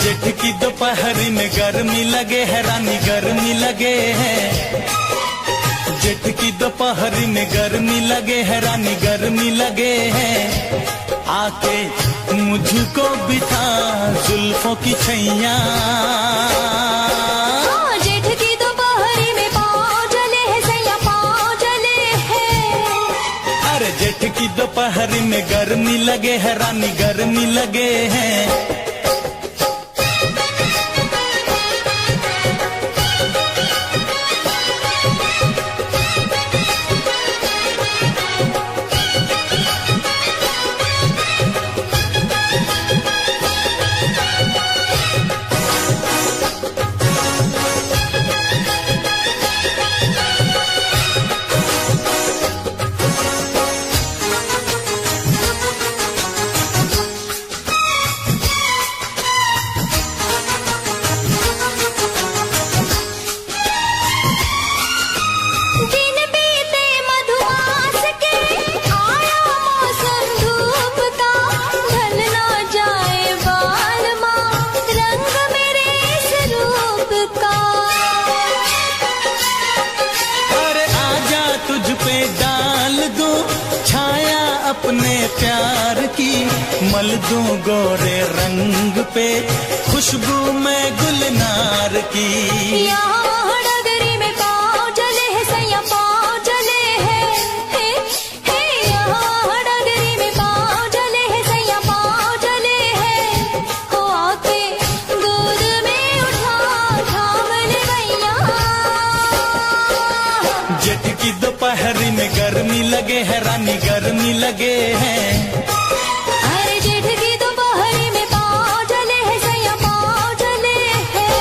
जेठ की दोपहरी में गर्मी लगे है रानी गर्मी लगे है। जेठ की दोपहरी में गर्मी लगे है रानी गर्मी लगे है। आके मुझको बिठा जुल्फों की छैया। जेठ की दोपहरी में पाँव जले है सैया पाँव जले है। अरे जेठ की दोपहरी में गर्मी लगे है रानी गर्मी लगे है। अपने प्यार की मल दूं गोरे रंग पे खुशबू में गुलनार की। यहाँ डगरी में पाँव जले है सैया पाँव जले है। यहाँ डगरी में पाँव जले है सैया पाँव जले है। हो आके गोद में उठा थाम ले भैया। जेठ की दोपहरी में गर्मी लगे है रानी गर्मी लगे है। अरे जेठ की दोपहरी में पाँव जले है सैया पाँव जले है।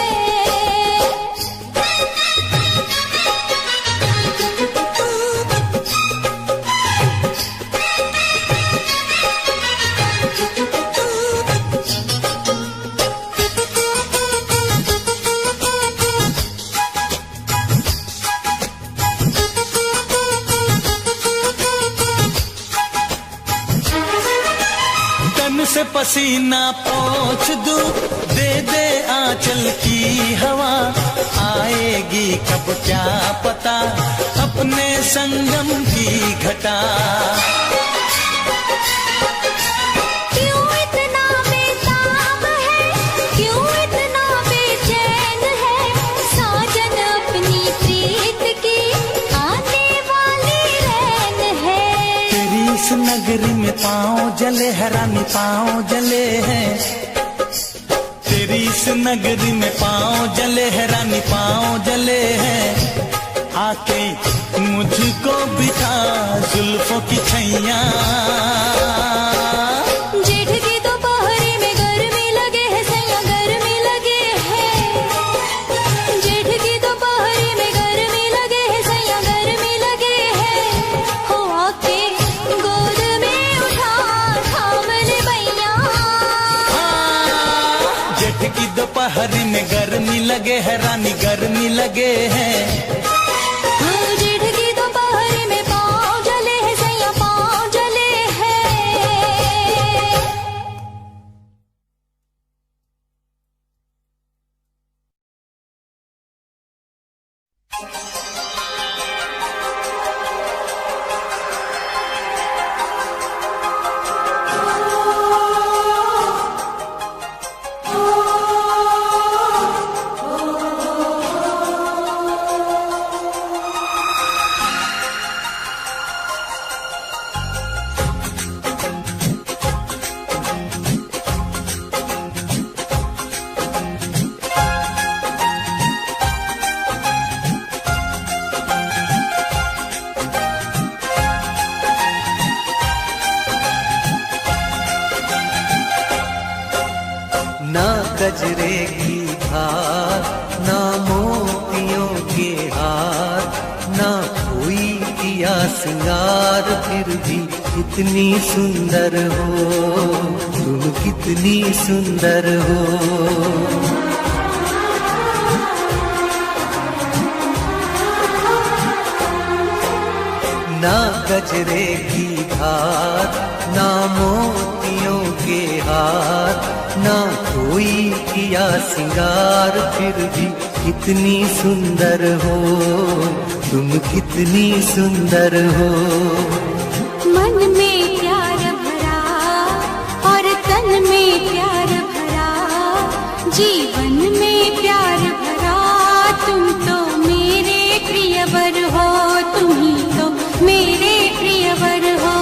से पसीना पोंछ दूं दे दे आंचल की हवा। आएगी कब क्या पता अपने संगम की घटा। क्यों इतना बेताब है क्यों इतना बेचैन है। साजन अपनी प्रीत की आने वाली रैन है। तेरी इस नगरी में पाँव जले है रानी पाँव जले हैं। तेरी इस नगरी में पाँव जले है रानी पाँव जले हैं। आके मुझको बिठा जुल्फों की छैया। जेठ की दोपहरी में गर्मी लगे है सैया गर्मी लगे है। जेठ की दोपहरी में गर्मी लगे है सैया गर्मी लगे है। हो आके गोद में उठा थाम ले भैया। जेठ की दोपहरी में गर्मी लगे है रानी गर्मी लगे है। जेठ की दोपहरी में पाँव जले है सैया पाँव जले है। ना गजरे की धार ना मोतियों के हार ना कोई किया सिंगार फिर भी कितनी सुंदर हो तुम कितनी सुंदर हो। ना गजरे की धार ना मोतियों के हार, ना कोई किया सिंगार, फिर भी कितनी सुंदर हो तुम, कितनी सुंदर हो। मन में प्यार भरा और तन में प्यार भरा, जीवन में प्यार भरा, तुम तो मेरे प्रियवर हो, तुम ही तो मेरे प्रियवर हो।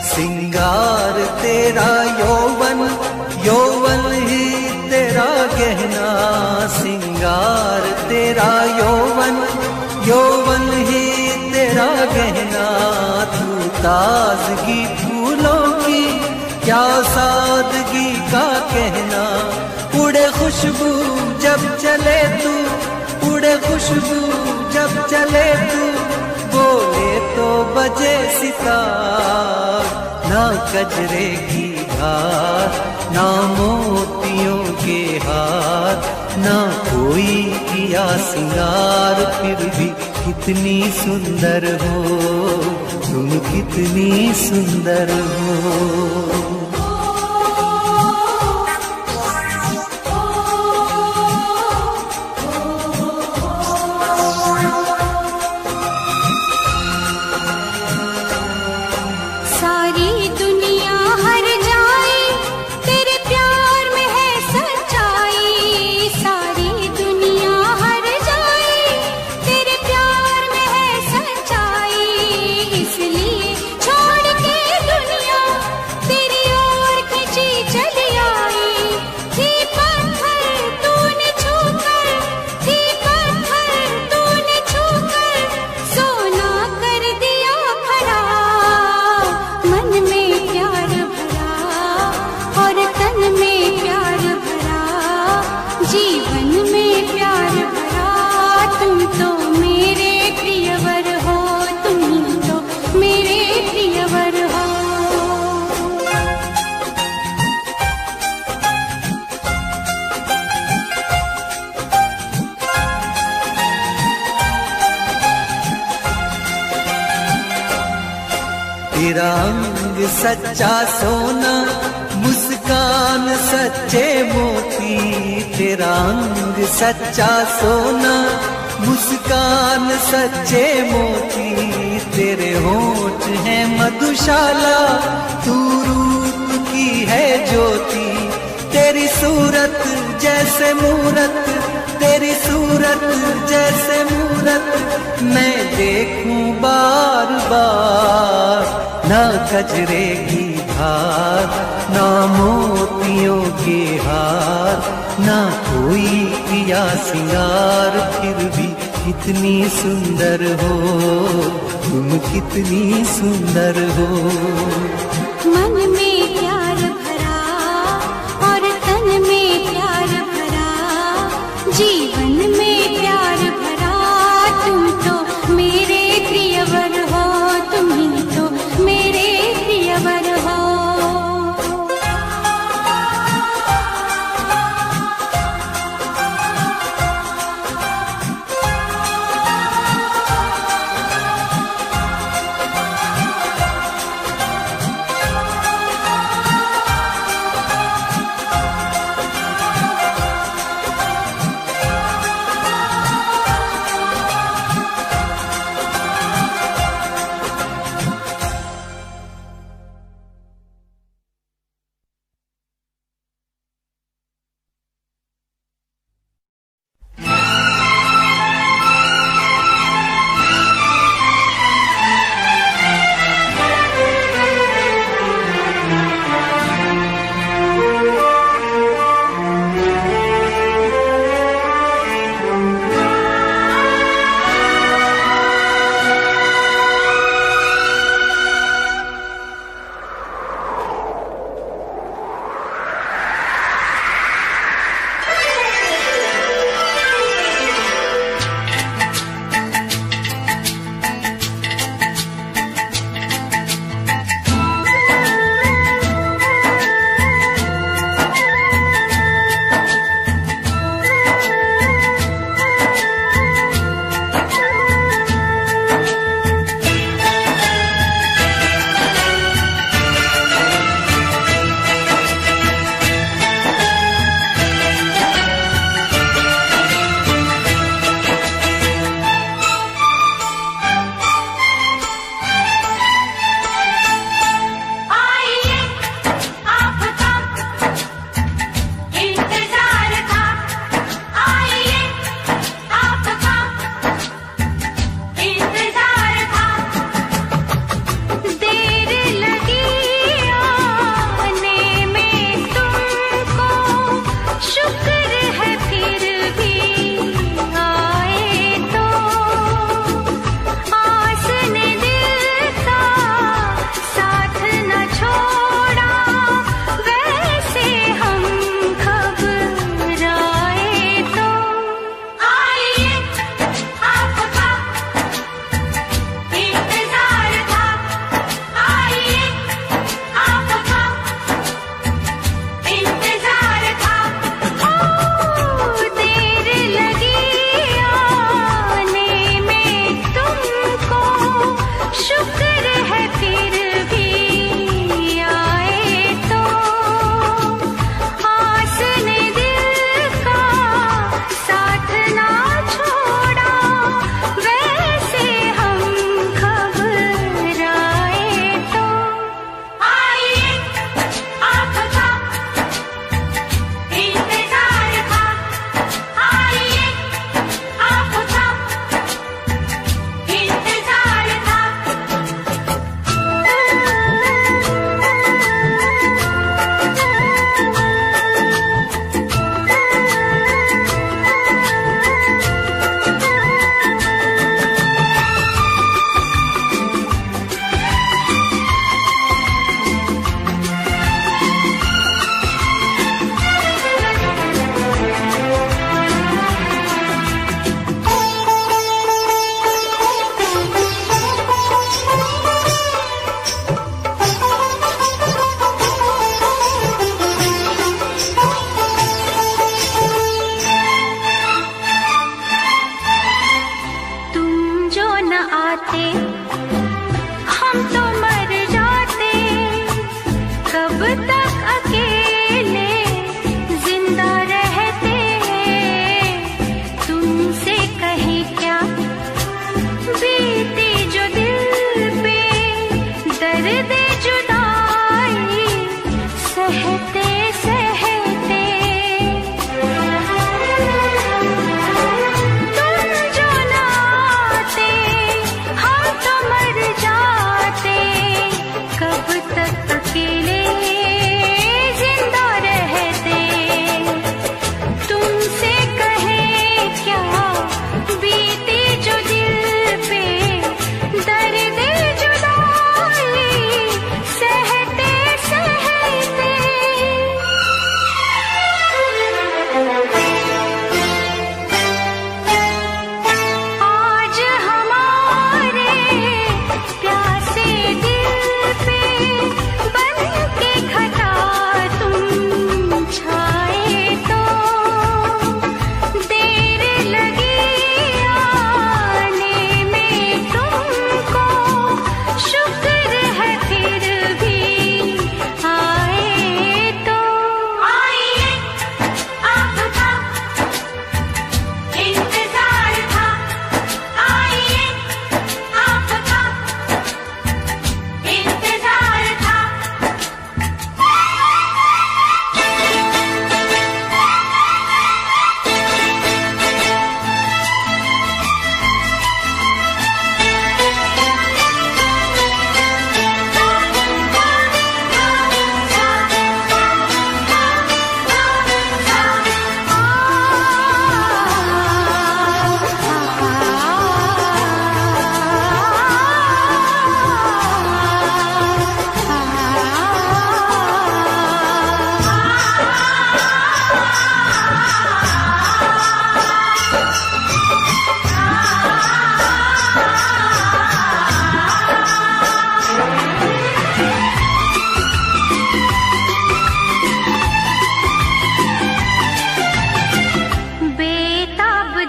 सिंगार तेरा यौवन, यौवन ही तेरा गहना, सिंगार तेरा यौवन, यौवन ही तेरा गहना। तू ताजगी फूलों की, क्या सादगी का कहना, उड़े खुशबू जब चले तू, उड़े खुशबू जब चले तू, बोले तो बजे सितार। ना कजरे की धार, ना मोतियों के हार, ना कोई किया सिंगार, फिर भी कितनी सुंदर हो तुम, कितनी सुंदर हो। सारी दुनिया हर जाए तेरे प्यार में है सच्चाई, सारी दुनिया हर जाए तेरे प्यार में है सच्चाई, इसलिए छोड़ के दुनिया तेरी ओर खिंची चली आई। थी पत्थर तूने छूकर, थी पत्थर तूने छूकर, सोना कर दिया खड़ा। मन में प्यार भरा और तन में प्यार भरा, जीवन में प्यार भरा, तुम तो मेरे प्रियवर हो, तुम ही तो मेरे प्रियवर हो। तेरा अंग सच्चा सोना, मुस्कान सच्चे मोती, तेरा अंग सच्चा सोना, मुस्कान सच्चे मोती, तेरे होंठ हैं मधुशाला, तू रूप की है ज्योति, तेरी सूरत जैसे मूरत, तेरी सूरत जैसे मूरत, मैं देखूं बार बार। ना गजरे की धार, ना मोतियों के हार, ना कोई किया सिंगार, फिर भी कितनी सुंदर हो तुम, कितनी सुंदर हो। मन में प्यार भरा और तन में प्यार भरा, जीवन में प्यार भरा, तुम तो मेरे प्रियवर हो, तुम ही तो मेरे प्रियवर हो।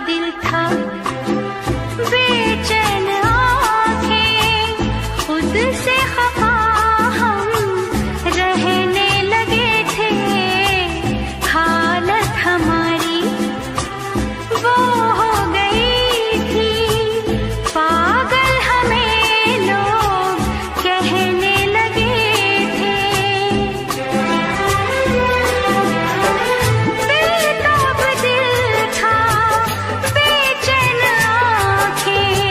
दिल था बेचैन आंखें खुद से खफा हम रहने लगे थे। हालत हमारी वो हो गई थी पागल, हमें लोग कहने लगे थे। बेताब दिल था बेचैन आंखें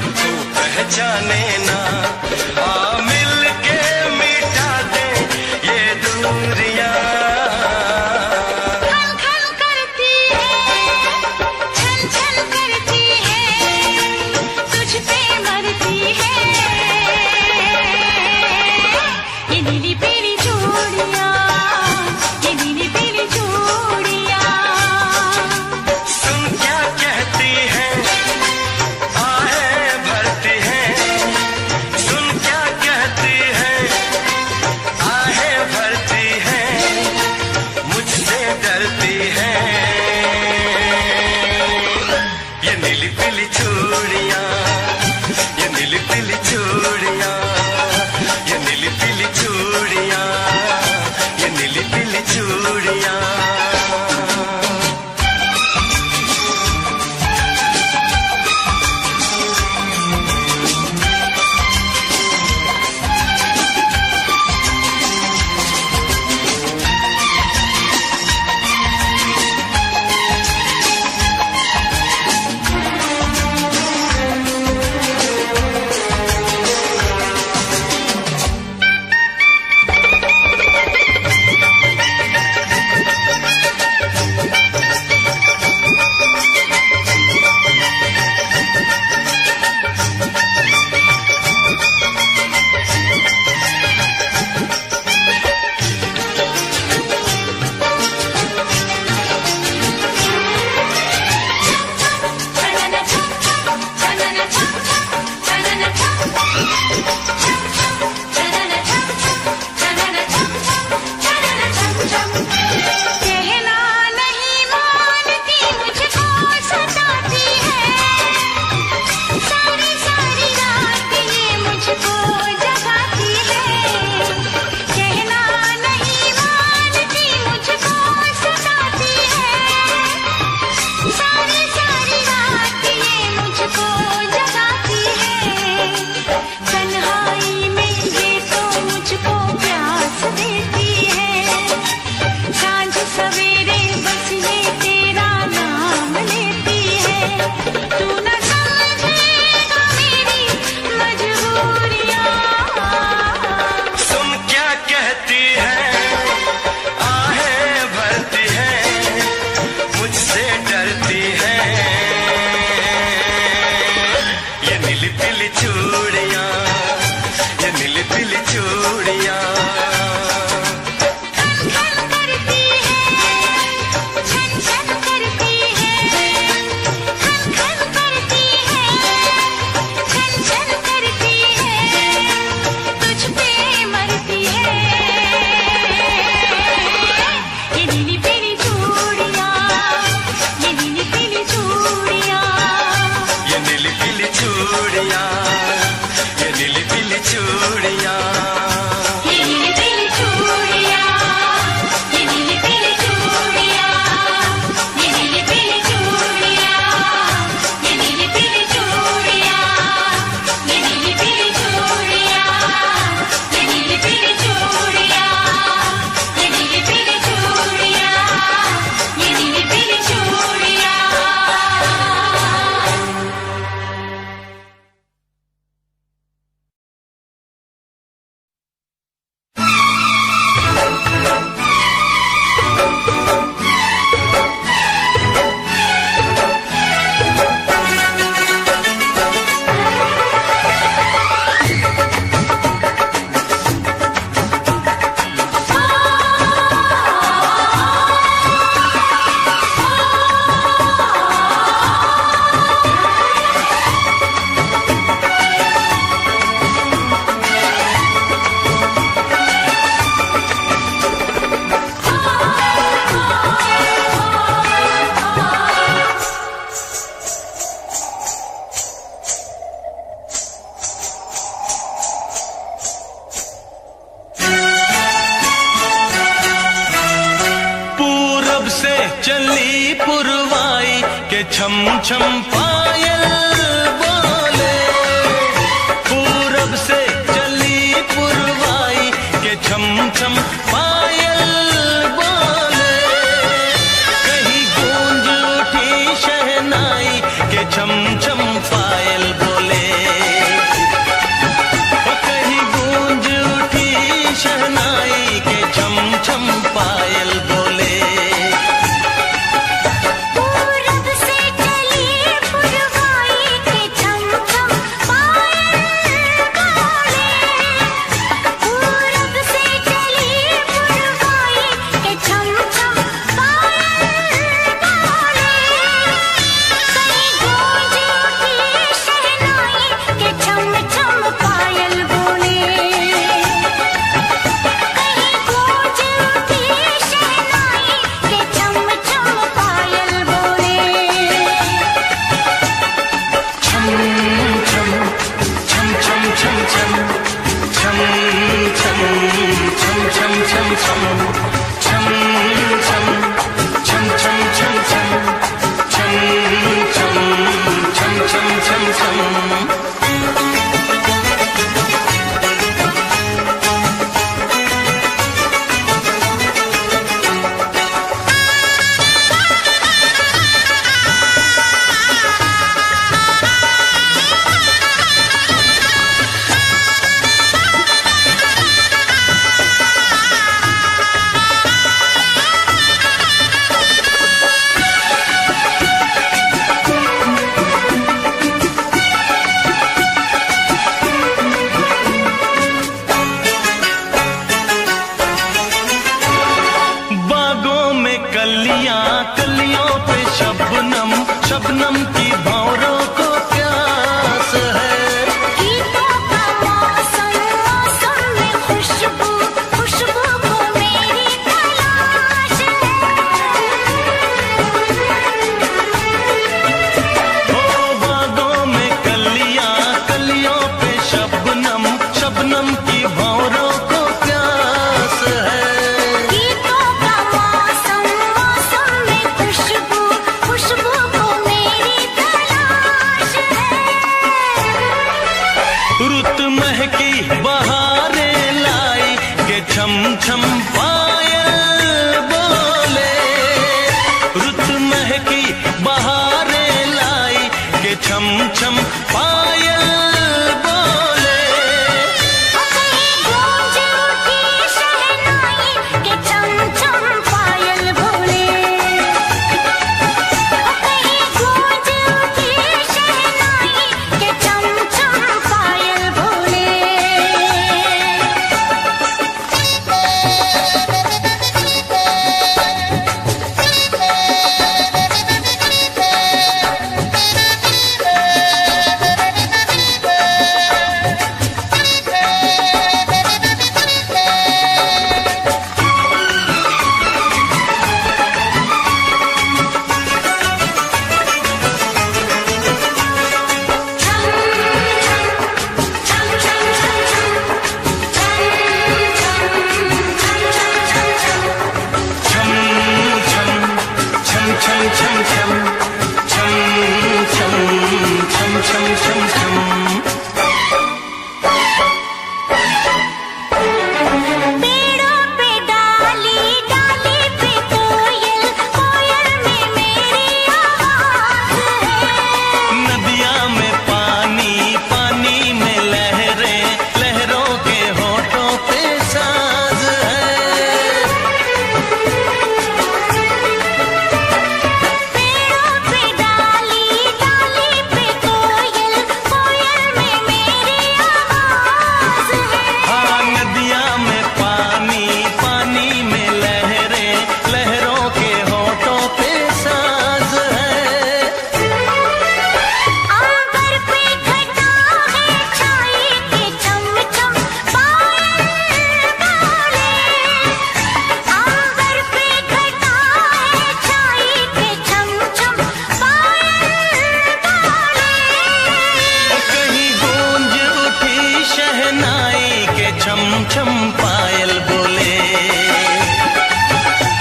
को तू पहचाने ना। आ मिल के मिटा दे ये दूरियां। खन खन करती है, छन छन करती है, तुझ पे मरती है ये नीली पीली चूड़ियां, ये नीली पीली चूड़ियां। सुन क्या कहती है आहें भरती है। सुन क्या कहती है आहें भरती है, मुझसे डरती है ये नीली पीली चूड़ियां, ये नीली पीली चूड़ियां, ये नीली पीली चूड़ियां, ये नीली पीली चूड़ियां। कहना नहीं मानती मुझको सताती है, सारी सारी रात ये मुझको जगाती है। कहना नहीं मानती मुझको सताती है, सारी सारी रात ये मुझको जगाती है। तन्हाई में ये तो मुझको प्यास देती है, सांझ सवेरे बस ये तेरा नाम लेती है। तू न समझेगा मेरी मजबूरियां। सुन क्या कहती है आहें भरती है, मुझसे डरती है ये नीली पीली चूड़ियां, ये नीली पीली चूड़ियां। खन खन करती है, छन छन करती है, खन खन करती है, छन छन करती है, तुझ पे मरती है ये नीली पीली चूड़ियां, ये नीली पीली चूड़ियां। ये नीली पीली चूड़ियां, ये नीली पीली चूड़ियां। ये नीली पीली चूड़ियां, ये नीली पीली चूड़ियां, ये नीली पीली चूड़ियां, ये नीली पीली चूड़ियां, ये नीली पीली चूड़ियां, ये नीली पीली चूड़ियां, ये नीली पीली चूड़ियां, ये नीली पीली चूड़ियां। चली पुरवाई के छम छम पायल बोले। पूरब से चली पुरवाई के छम छम पायल बोले। कहीं गूंज उठी शहनाई के छम छम पायल बोले। रुत महकी बहारें लाई के छम छम पायल बोले। रुत महकी बहारें लाई के छम छम पायल बोले। कहीं गूंज उठी शहनाई के छम छम पायल बोले। कहीं गूंज उठी शहनाई के छम छम पायल बोले। पेड़ों पे डाली डाली पे कोयल, कोयल में मेरी आवाज़ है। नदिया में पानी, पानी में लहरें, लहरों के होठों पे साज है। पेड़ों पे डाली डाली पे कोयल, कोयल में मेरी आवाज़ है। हाँ, नदिया में पानी, पानी में लहरें, लहरों के होठों पे साज है। अंबर पे घटा है छाई के चम चम पायल बोले। अंबर पे घटा है छाई के चम चम पायल बोले। और कहीं गूंज उठी शहनाई के छम छम पायल बोले।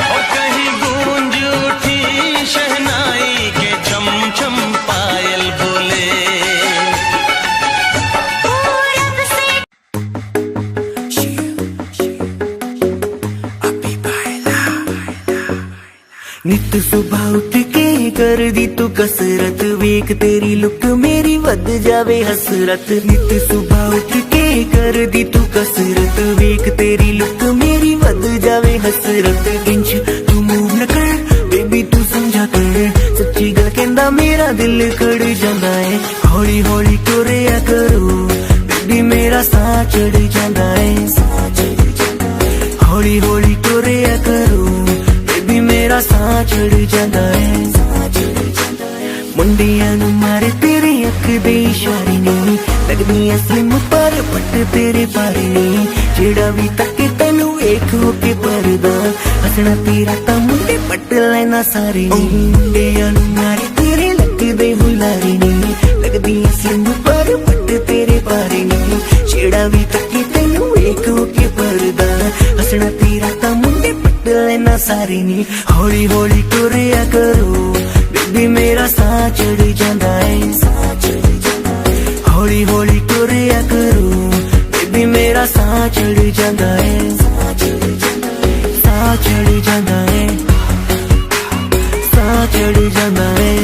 और कहीं गूंज उठी शहनाई के छम छम पायल बोले। पूरब से नित सुबह उठ के कर दी तू कसरत, वेख तेरी लुक मेरी वध जावे हसरत। नित सुबह उठ के कर दी तू कसरत, वेख तेरी लुक मेरी वध जावे हसरत। इंच तू मूव न कर बेबी तू समझा कर, सच्ची गल कहंदा मेरा दिल कड़ जांदा है। हौली हौली टुरिया करो बेबी मेरा साह चढ़ जांदा है। हौली हौली टुरिया करो बेबी मेरा साह चढ़ जांदा है। मुंडियां नूं मारे तेरे अख दे इशारे नहीं, लगदी स्लिम पर पट तेरे बारे नहीं। जेड़ा भी तके तैनू वेख हो के परदा, हसना तेरा तां मुंडे पट लेना सारे नहीं। मुंडियां नूं मारे तेरे लगदे हुलारे नहीं, लगदी स्लिम पर पट तेरे बारे नहीं। जेड़ा भी तके तैनू वेख हो के परदा, हसना तेरा तां मुंडे पट लेना सारे नहीं। हौली हौली टुरिया करो बेबी मेरा साह चढ़ जांदा है। हौली हौली टुरिया करो बेबी मेरा साह चढ़ जांदा है। साह चढ़ जांदा है, साह चढ़ जांदा है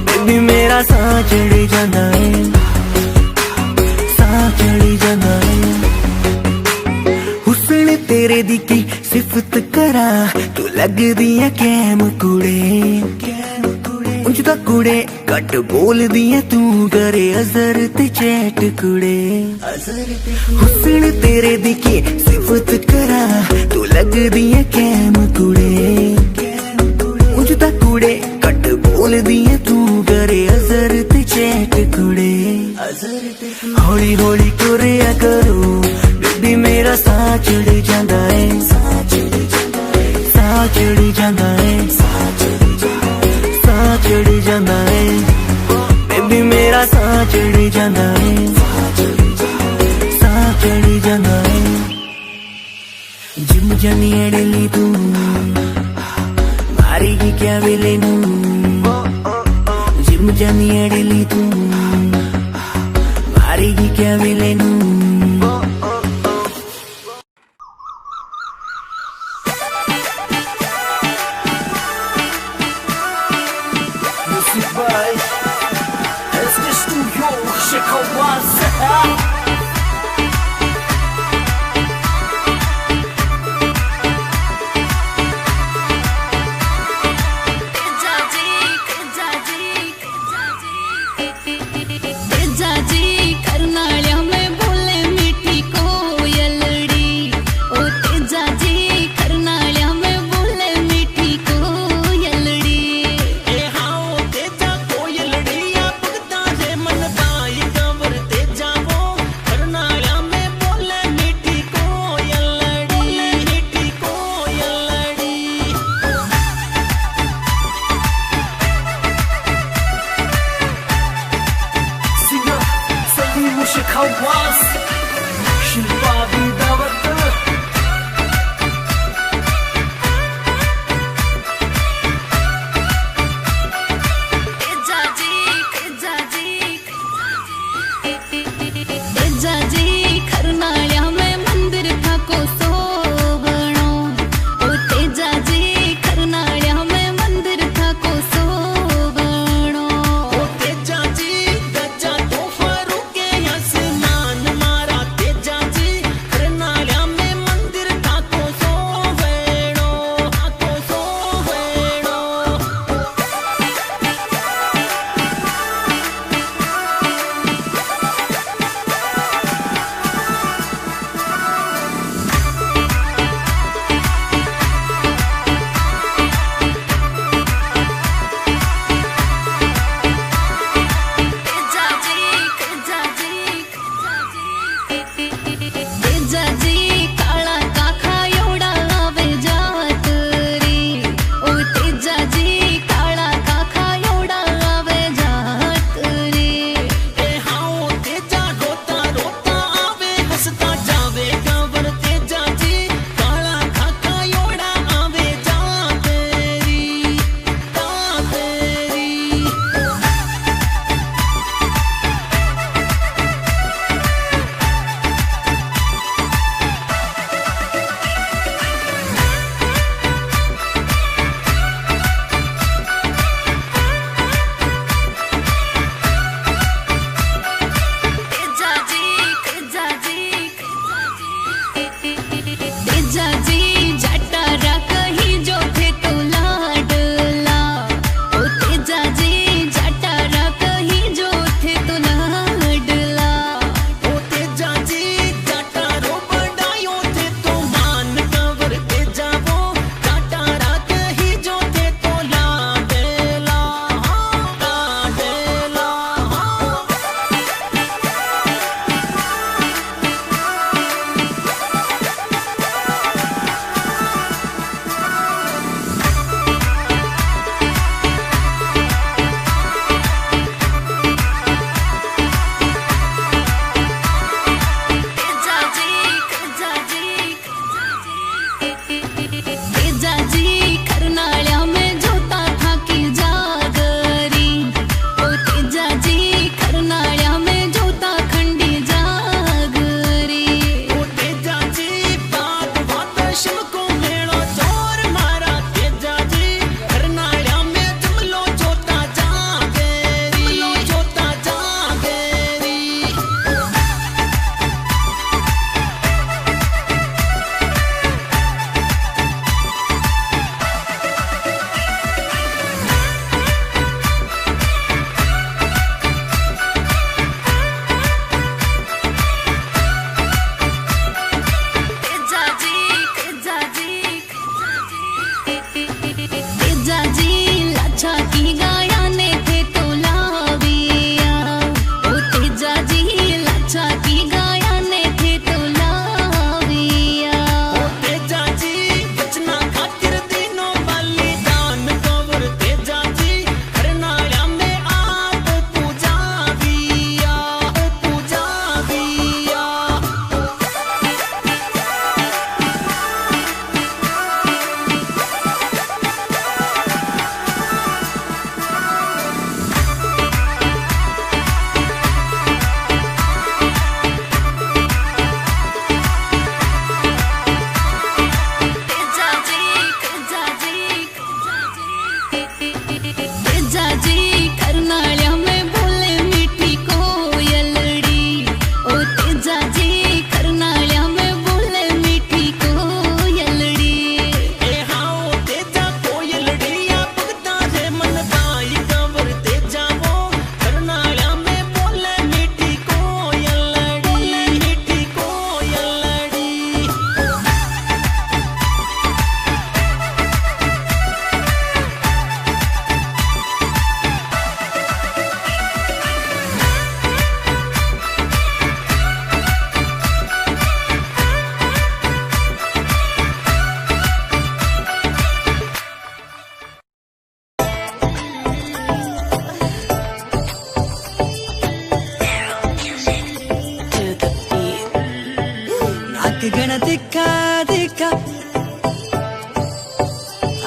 बेबी मेरा साह चढ़ जांदा है। साह चढ़ जांदा है। हुस्न तेरे दी की सिफत करा, तू लगदी है कैम कुड़े। ਉਂਝ ਤਾਂ ਕੁੜੇ ਘੱਟ ਬੋਲਦੀ ਐ ਤੂੰ, ਕਰੇ ਅਜ਼ਰ ਤੇ ਚੈਟ ਕੁੜੇ। ਹੁਸਨ ਤੇਰੇ ਦੀ ਕੀ ਸਿਫਤ ਕਰਾਂ, ਤੂੰ ਲੱਗਦੀ ਐ ਕੈਮ ਕੁੜੇ। ਉਂਝ ਤਾਂ ਕੁੜੇ ਘੱਟ ਬੋਲਦੀ ਐ ਤੂੰ, ਕਰੇ ਅਜ਼ਰ ਤੇ ਚੈਟ ਕੁੜੇ। ਹੌਲੀ ਹੌਲੀ ਟੁਰਿਆ ਕਰੋ ਬੇਬੀ ਮੇਰਾ ਸਾਹ ਚੜ ਜਾਂਦਾ ਹੈ। ਸਾਹ ਚੜ ਜਾਂਦਾ ਹੈ, ਸਾਹ चढ़ जांदा है बेबी मेरा साह चढ़ जांदा है। साह चढ़ जांदा है। जिम जानी अड़ली तू मारेगी क्या वेले नू। जिम जानी अड़ली तू मारेगी क्या वेले नू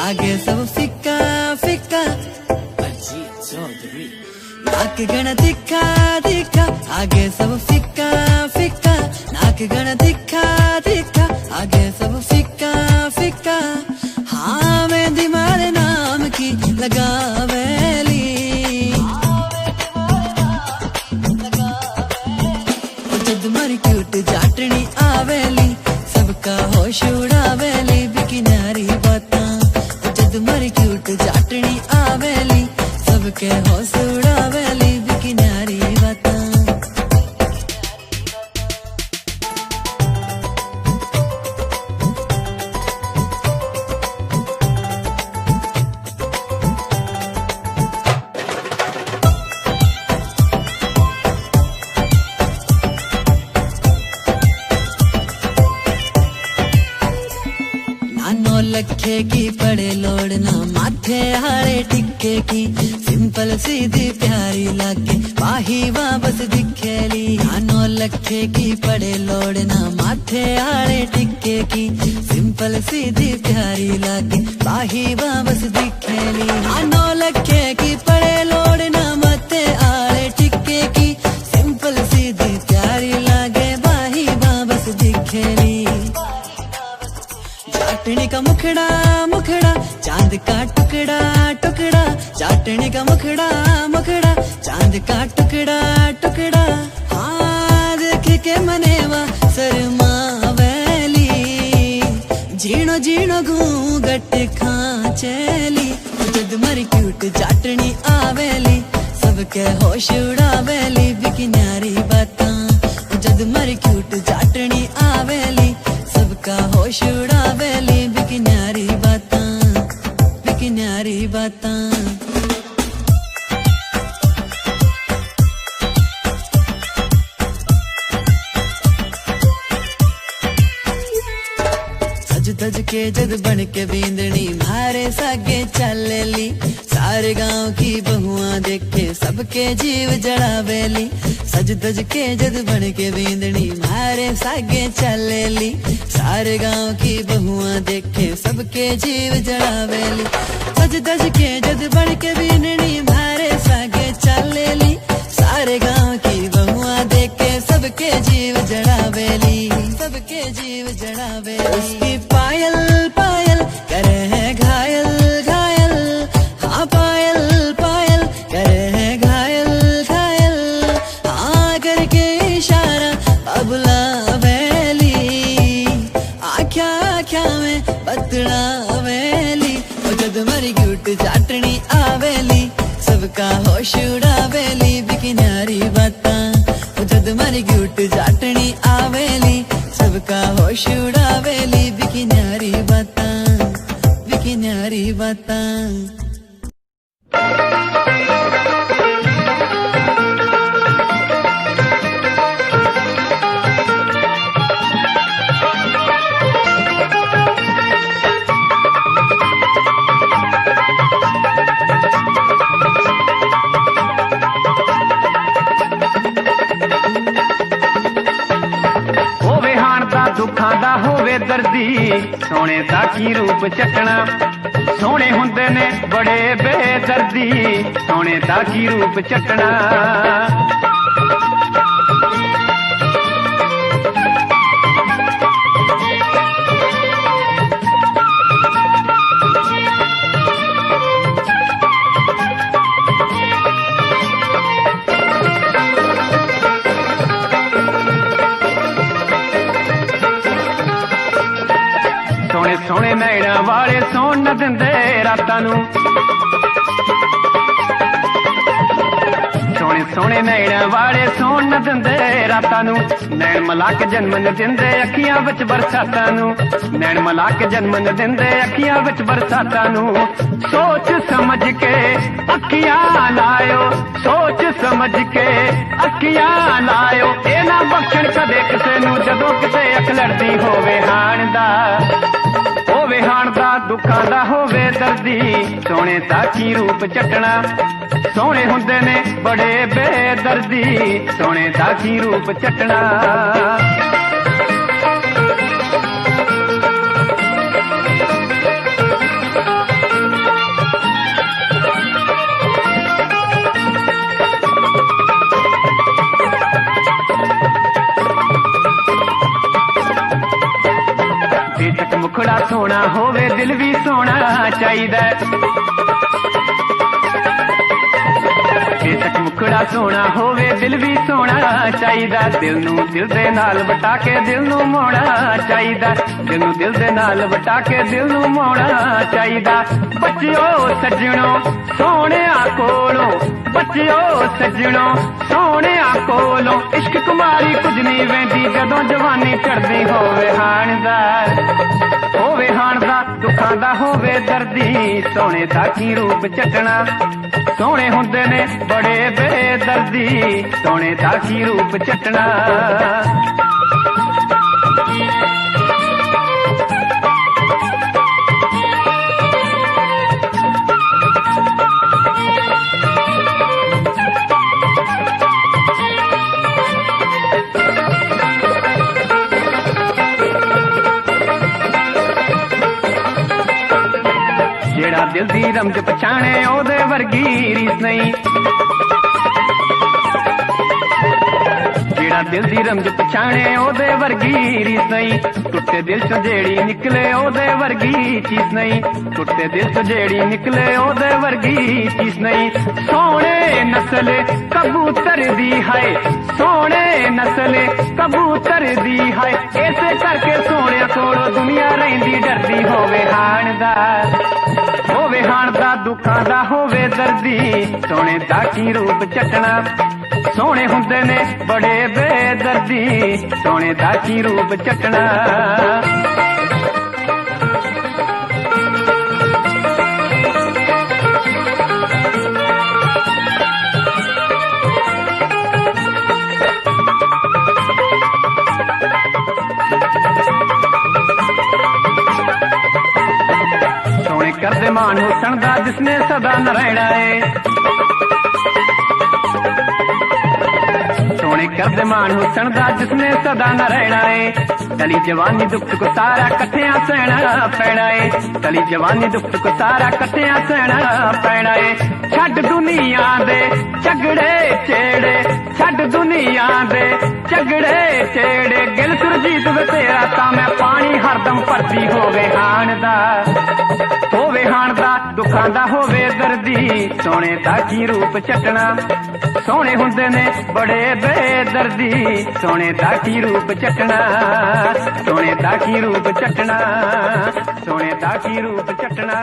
आगे सब फिक्का फिक्का नाक गण दिखा दिखा आगे सब फिक्का फिक्का नाक गण दिखा दिखा आगे सब फिक्का फिक्का हाँ मेहंदी मारे नाम की लगावेली जद मरी क्यूट जाटनी आवेली सबका होश उड़ावेली बिकिनारी बाता जद मरी क्यूट जाटनी आवेली सबके होश उड़ावेली बिकिनारी बाता नौ लखे की पड़े लोड़ना माथे हारे टिक्के की सिंपल सीधी प्यारी लागे वाही वापस दिखेली 9 लखे की पड़े लोड़ना माथे हारे टिक्के की सिंपल सीधी प्यारी लागे वाही वापस दिखेली 9 लखे की पड़े लोड़ना माथे हारे टिक्के की सिंपल सीधी प्यारी लागे वाही वापस दिखेली चाटने का मुखड़ा मुखड़ा चांद का टुकड़ा टुकड़ा चाटने का मुखड़ा मुखड़ा चांद का टुकड़ा टुकड़ा हाँ देख के मनेवा शर्मावेली जीणो जीणो घूंघट खांचेली जद मरी क्यूट चाटनी आवेली सबके होश उड़ावेली बिकिनारी बाता जद मरी क्यूट चाटनी आवेली सबका होश उड़ावेली बिकिनारी बाता बिकिनारी बाता सज धज के जद बन के बींदनी मारे सागे चलेली सारे गांव की बहुआं देखे सबके जीव जड़ावेली सज धज के जद बन के बींदनी मारे सागे चलेली सारे गांव की बहुआं देखे सबके जीव जड़ावेली सज धज के जद बन के बींदनी मारे सागे चलेली सारे गांव की बहुआं देखे सबके जीव जड़ावेली सबके जीव जड़ावेली उसकी पायल पायल करे है घायल घायल हाँ पायल पायल करे है घायल घायल हाँ करके इशारा बबला वेली आख्या आख्या में बतड़ा वेली जद मरी क्यूट चाटनी आवेली सबका होश उड़ावेली बिकिनारी बाता जद मरी क्यूट चाटनी आवेली सबका होश उड़ावेली बिकिनारी बाता बिकिनारी बाता दुखां दा होवे दर्दी सोने दा की रूप चटना सोने हुंदे ने बड़े बेदर्दी सोने दा की रूप चटना सोने नैना वाले सोन न दिंदे रातां नूं सोने सोने नैना वाले सोन न दिंदे रातां नूं नैन मला के जन्म न दिंदे अखियां विच बरसातां नूं नैन मला के जन्म न दिंदे अखियां विच बरसातां नूं सोच समझ के अखियां लायो सोच समझ के अखियां लायो ए ना बख्शण कदे किसे नूं जदों किते अख लड़दी होवे हाण दा हाण दा दुखां दा होवे दर्दी सोने दा की रूप चटना सोने हुंदे ने बड़े बेदर्दी सोने दा की रूप चटना ਸੋਹਣਾ ਹੋਵੇ ਦਿਲ ਵੀ ਸੋਹਣਾ ਚਾਹੀਦਾ ਬੇਸ਼ੱਕ ਮੁਖੜਾ ਸੋਹਣਾ ਹੋਵੇ ਦਿਲ ਵੀ ਸੋਹਣਾ ਚਾਹੀਦਾ ਦਿਲ ਨੂੰ ਦਿਲ ਦੇ ਨਾਲ ਵਟਾ ਕੇ ਦਿਲ ਨੂੰ ਮੋੜਨਾ ਚਾਹੀਦਾ ਦਿਲ ਨੂੰ ਦਿਲ ਦੇ ਨਾਲ ਵਟਾ ਕੇ ਦਿਲ ਨੂੰ ਮੋੜਨਾ ਚਾਹੀਦਾ ਬੱਚਿਓ ਸੱਜਣੋ ਸੋਹਣਿਆ ਕੋਲੋਂ ਬੱਚਿਓ ਸੱਜਣੋ ਸੋਹਣਿਆ ਕੋਲੋਂ ਇਸ਼ਕ ਕੁਮਾਰੀ ਕੁਝ ਨਹੀਂ ਵਹਿੰਦੀ ਜਦੋਂ ਜਵਾਨੀ ਚੜ੍ਹਦੀ ਹੋਵੇ ਹਾਣ ਦਾ ਦੁੱਖਾਂ ਦਾ ਹੋਵੇ ਦਰਦੀ ਸੋਹਣੇ ਦਾ ਕੀ ਰੂਪ ਚੱਟਣਾ ਸੋਹਣੇ ਹੁੰਦੇ ਨੇ ਬੜੇ ਬੇਦਰਦੀ ਸੋਹਣੇ ਦਾ ਕੀ ਰੂਪ ਚੱਟਣਾ ਜਿਹੜਾ ਦਿਲ ਦੀ ਰਮਜ ਪਛਾਣੇ ਉਹਦੇ ਵਰਗੀ ਰੀਸ ਨਹੀਂ ਜਿਹੜਾ ਦਿਲ ਦੀ ਰਮਜ ਪਛਾਣੇ ਉਹਦੇ ਵਰਗੀ ਰੀਸ ਨਹੀਂ ਟੁੱਟੇ ਦਿਲ ਚੋਂ ਜਿਹੜੀ ਨਿਕਲੇ ਉਹਦੇ ਵਰਗੀ ਚੀਜ਼ ਨਹੀਂ ਟੁੱਟੇ ਦਿਲ ਚੋਂ ਜਿਹੜੀ ਨਿਕਲੇ ਉਹਦੇ ਵਰਗੀ ਚੀਜ਼ ਨਹੀਂ ਸੋਹਣੇ ਨਸਲ ਕਬੂਤਰ ਦੀ ਹੈ ਸੋਹਣੇ ਨਸਲ ਕਬੂਤਰ ਦੀ ਹੈ ਇਸੇ ਕਰਕੇ ਸੋਹਣਿਆਂ ਕੋਲੋਂ ਦੁਨੀਆ ਰਹਿੰਦੀ ਡਰਦੀ ਹੋਵੇ ਹਾਣ ਦਾ ਦੁੱਖਾਂ ਦਾ ਹੋਵੇ ਦਰਦੀ ਸੋਹਣੇ ਦਾ ਕੀ ਰੂਪ ਚੱਟਣਾ ਸੋਹਣੇ ਹੁੰਦੇ ਨੇ ਬੜੇ ਬੇਦਰਦੀ ਸੋਹਣੇ ਦਾ ਕੀ ਰੂਪ ਚੱਟਣਾ ਸੋਹਣੇ ਕਰਦੇ ਮਾਣ ਹੁਸਨ ਦਾ ਜਿਸਨੇ ਸਦਾ ਨ ਰਹਿਣਾ ਏ ਸੋਹਣੇ ਕਰਦੇ ਮਾਣ ਹੁਸਨ ਦਾ ਜਿਸਨੇ ਸਦਾ ਨ ਰਹਿਣਾ ਏ ਟਲੀ ਜਵਾਨੀ ਦੁੱਖ ਕੋ ਸਾਰਾ ਇਕੱਠਿਆਂ ਸਹਿਣਾ ਪੈਣਾ ਏ ਟਲੀ ਜਵਾਨੀ ਦੁੱਖ ਕੋ ਸਾਰਾ ਇਕੱਠਿਆਂ ਸਹਿਣਾ ਪੈਣਾ ਏ ਛੱਡ ਦੁਨੀਆ ਦੇ ਝਗੜੇ ਛੇੜੇ ਛੱਡ ਦੁਨੀਆ ਦੇ ਝਗੜੇ ਛੇੜੇ ਗਿਲ ਸੁਰਜੀਤ ਵੇ ਤੇਰਾ ਤਾਂ ਮੈਂ ਪਾਣੀ ਹਰਦਮ ਭਰਦੀ ਹੋਵੇ ਹਾਣ ਦਾ ਦੁੱਖਾਂ ਦਾ ਹੋਵੇ ਦਰਦੀ ਸੋਹਣੇ ਦਾ ਕੀ ਰੂਪ ਚੱਟਣਾ ਸੋਹਣੇ ਹੁੰਦੇ ਨੇ ਬੜੇ ਬੇਦਰਦੀ ਸੋਹਣੇ ਦਾ ਕੀ ਰੂਪ ਚੱਟਣਾ ਸੋਹਣੇ ਦਾ ਕੀ ਰੂਪ ਚੱਟਣਾ ਸੋਹਣੇ ਦਾ ਕੀ ਰੂਪ ਚੱਟਣਾ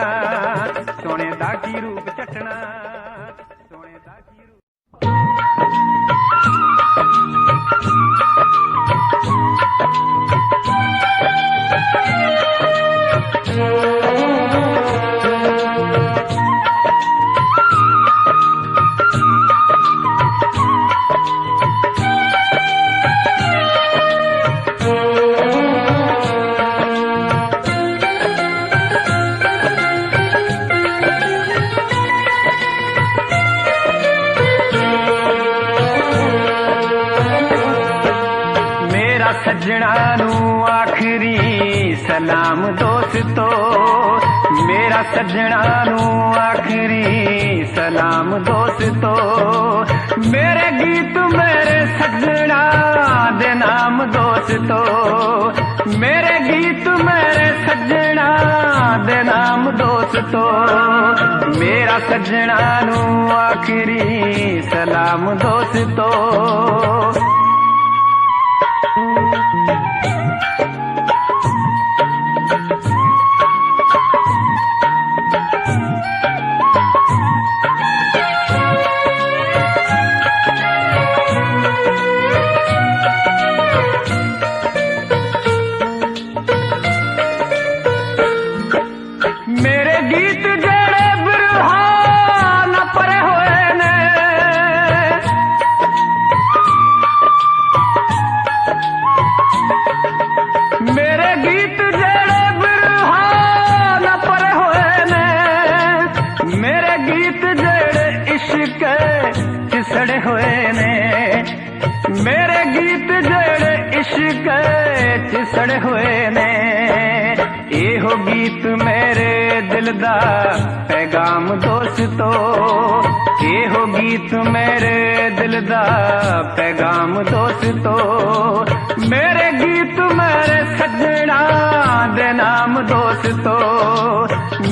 ਸੋਹਣੇ ਦਾ ਕੀ ਰੂਪ ਚੱਟਣਾ ਸੋਹਣੇ ਦਾ ਕੀ सज्जणा नू आखरी सलाम दोस्तो मेरा सज्जणा नू आखरी सलाम दोस्तो मेरे गीत मेरे सज्जणा दे नाम दोस्तो मेरे गीत मेरे सज्जणा दे नाम दोस्तो मेरा सज्जणा नू आखरी सलाम दोस्तो मेरे गीत जड़े बिरहा न परे होए ने मेरे गीत जड़े बिरहा न परे होए ने मेरे गीत जड़े इश्क चिसड़े होए ने मेरे गीत जड़े इश्क चिसड़े होए ने एहो गीत मेरे दिल दा पैगाम दोस्तो ਇਹੋ ਗੀਤ ਮੇਰੇ ਦਿਲ ਦਾ ਪੈਗਾਮ ਦੋਸਤੋ, ਮੇਰੇ ਗੀਤ ਮੇਰੇ ਸੱਜਣਾ ਦੇ ਨਾਮ ਦੋਸਤੋ,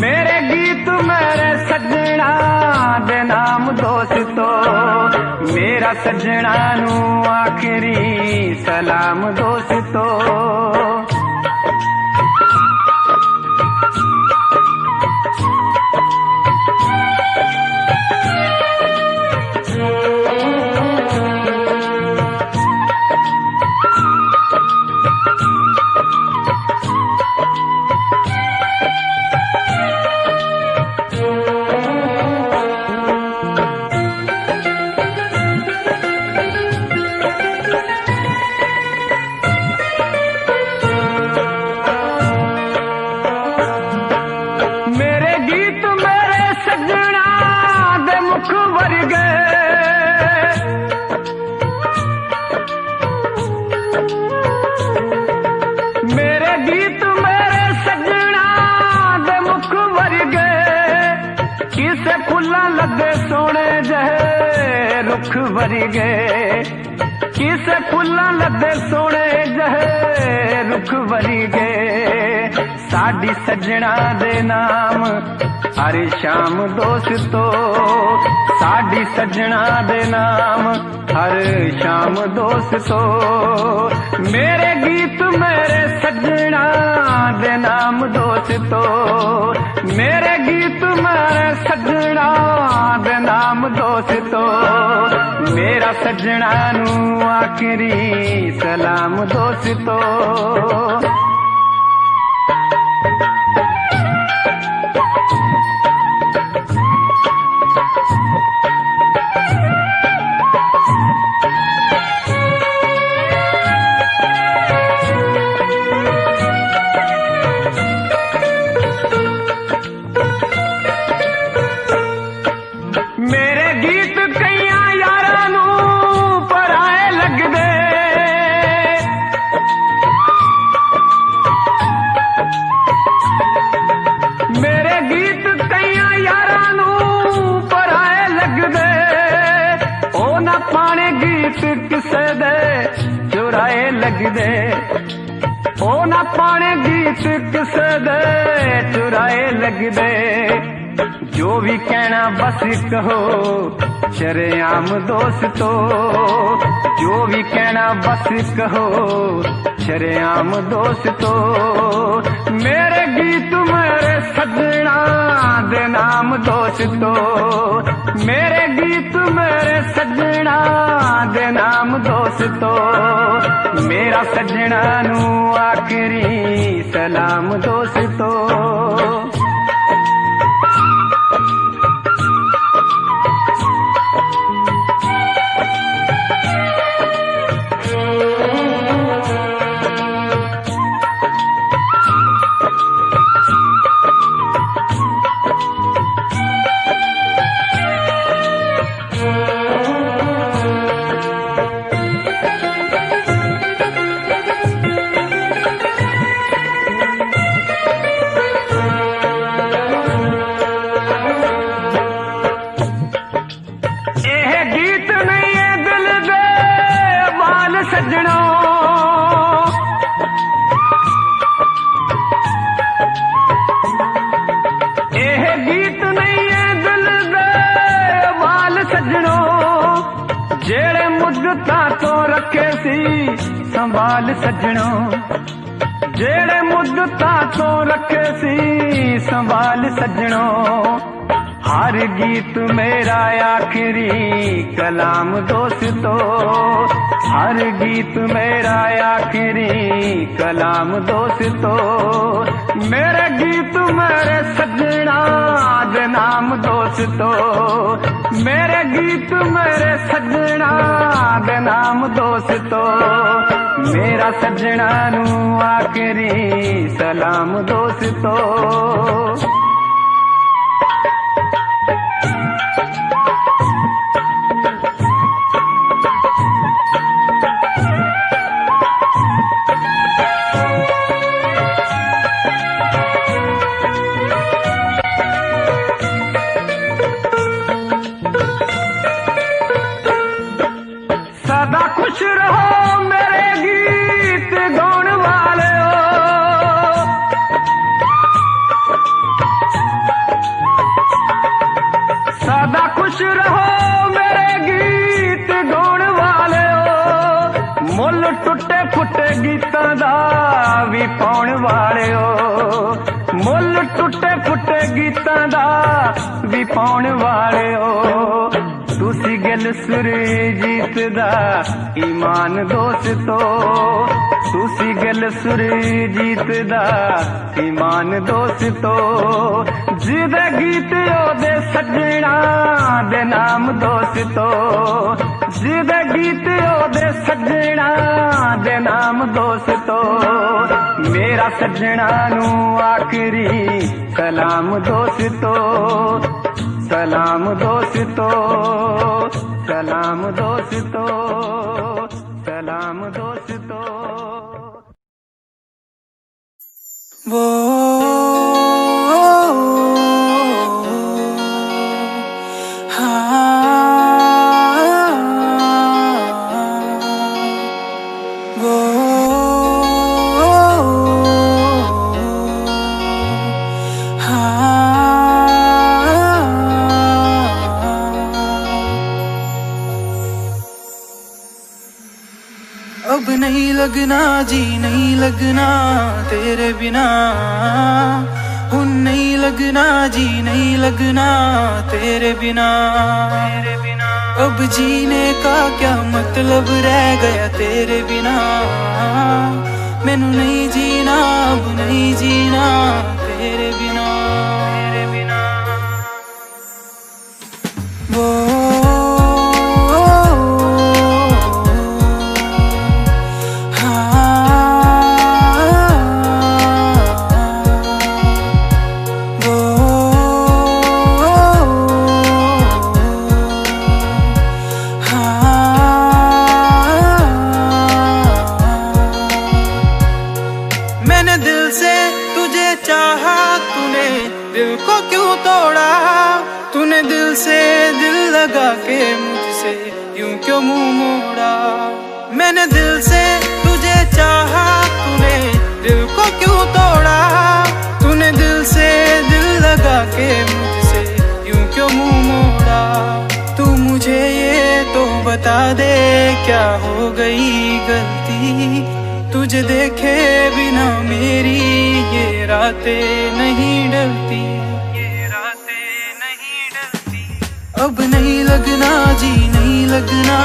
ਮੇਰੇ ਗੀਤ ਮੇਰੇ ਸੱਜਣਾ ਦੇ ਨਾਮ ਦੋਸਤੋ, ਮੇਰਾ ਸੱਜਣਾ ਨੂੰ ਆਖਰੀ ਸਲਾਮ ਦੋਸਤੋ। रुख वरगे किसे फुल्लां लदे सोने जहे रुख वरगे, साडी सजना दे नाम हर शाम दोस्तो, साडी सजना दे नाम हर शाम दोस्तो, मेरे गीत मेरे सजना दे नाम दोस्तो, मेरे गीत मेरे सजना दे नाम दोस्तो, मेरा सजना नू आखिरी सलाम दोस्तो। मेरे गीत कईयां यारां नू पराए लगदे, मेरे गीत कईयां यारां नू पराए लगदे, ओ ना पाने गीत किसे दे चुराए लगदे, ओ ना पाने गीत किसे दे चुराए लगदे, जो भी कहना बस कहो शरेआम दोस्तो, जो भी कहना बस कहो शरेआम दोस्तो, मेरे गीत मेरे सजना दे नाम दोस्तो, मेरे गीत मेरे सजना दे नाम दोस्तो, मेरा सजना नू आखिरी सलाम दोस्तो। सजनो एह गीत नहीं है दिल दे वाल सजनो, जेड़े मुद्दता तो रखे सी संभाल सजनो, जेड़े मुद्दता तो रखे सी संभाल सजनो, हर गीत मेरा आखिरी कलाम दोस्तो, हर गीत मेरा आखिरी कलाम दोस्तो, मेरे गीत मेरे सजना दे नाम दोस्तो, मेरे गीत मेरे सजना दे नाम दोस्तो, मेरा सजना नू आखिरी सलाम दोस्तो। ਮੁੱਲ ਟੁੱਟੇ ਫੁੱਟੇ ਗੀਤਾਂ ਦਾ ਵੀ ਪਾਉਣ ਵਾਲਿਓ ਮੁੱਲ ਟੁੱਟੇ ਫੁੱਟੇ ਗੀਤਾਂ ਦਾ ਵੀ ਪਾਉਣ ਵਾਲਿਓ ਤੁਸੀਂ ਗਿੱਲ ਸੁਰਜੀਤ ਦਾ ਈਮਾਨ ਦੋਸਤੋ ਤੁਸੀਂ ਗਿੱਲ ਸੁਰਜੀਤ ਦਾ ਈਮਾਨ ਦੋਸਤੋ ਜਿਹਦੇ ਗੀਤ ਉਹਦੇ ਸੱਜਣਾ ਦੇ ਨਾਮ ਦੋਸਤੋ ਜਿਹਦੇ ਗੀਤ ਉਹਦੇ ਸੱਜਣਾ ਦੇ ਨਾਮ ਦੋਸਤੋ ਮੇਰਾ ਸੱਜਣਾ ਨੂੰ ਆਖਰੀ ਸਲਾਮ ਦੋਸਤੋ सलाम दोस्तों सलाम दोस्तों सलाम दोस्तों वो अब नहीं लगना जी नहीं लगना तेरे बिना हुन नहीं लगना जी नहीं लगना तेरे बिना अब जीने का क्या मतलब रह गया तेरे बिना मैनू नहीं जीना अब नहीं जीना तेरे बिना वो तूने दिल से दिल लगा के मुझसे यूं क्यों मुंह मोड़ा मैंने दिल से तुझे चाहा तूने दिल को क्यों तोड़ा तूने दिल से दिल लगा के मुझसे यूं क्यों मुंह मोड़ा तू मुझे ये तो बता दे क्या हो गई गलती तुझे देखे बिना मेरी ये रातें नहीं डलती अब नहीं लगना जी नहीं लगना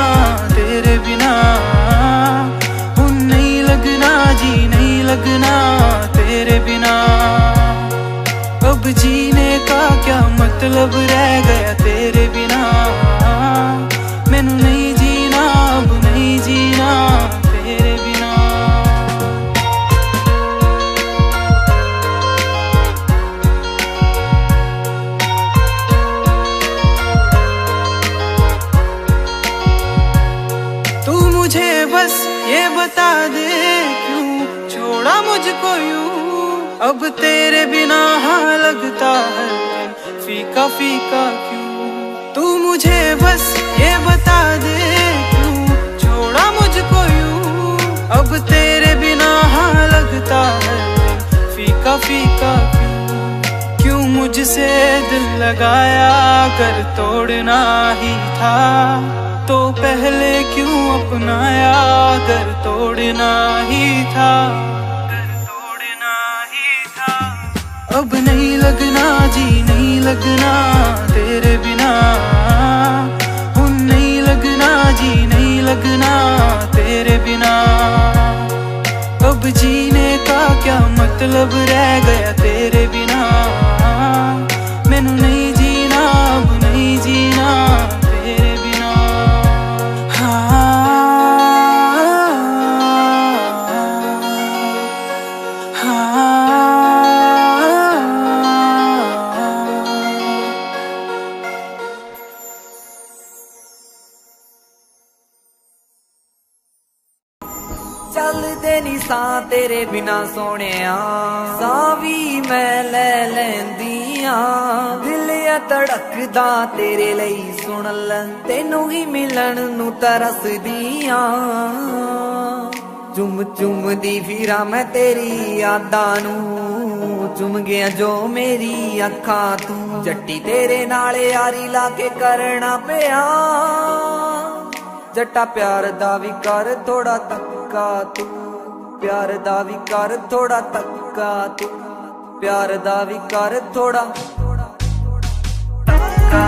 तेरे बिना हुन नहीं लगना जी नहीं लगना तेरे बिना अब जीने का क्या मतलब रह गया तेरे बिना मैनू नहीं जीना अब नहीं जीना तेरे बिना बस ये बता दे क्यों छोड़ा मुझको यूं अब तेरे बिना हाँ लगता है फीका फीका क्यों तू मुझे बस ये बता दे क्यों छोड़ा मुझको यूं अब तेरे बिना हाँ लगता है फीका फीका क्यों मुझसे दिल लगाया कर तोड़ना ही था तो पहले क्यों अपनाया अगर तोड़ना ही था अब नहीं लगना जी नहीं लगना तेरे बिना हुन नहीं लगना जी नहीं लगना तेरे बिना अब जीने का क्या मतलब रह गया तेरे बिना मैनू नहीं जीना अब नहीं जीना तेरे बिना चलदे नी सां तेरे बिना सोहणिया सां भी मैं ले लैंदियां दिल आ धड़कदा तेरे लई सुन ले तेनू ही मिलन नू तरसदियां चुम चुम दी फिरा मैं तेरी यादां नू चुम गया जो मेरी अखां तू जट्टी तेरे नाल यारी ला के करना पिया जट्टा प्यार दा भी कर थोड़ा तक ਪੱਕਾ ਤੂੰ ਪਿਆਰ ਦਾ ਵੀ ਕਰ ਥੋੜਾ ਤੱਕਾ ਤੂੰ ਪਿਆਰ ਦਾ ਵੀ ਕਰ ਥੋੜਾ ਤੱਕਾ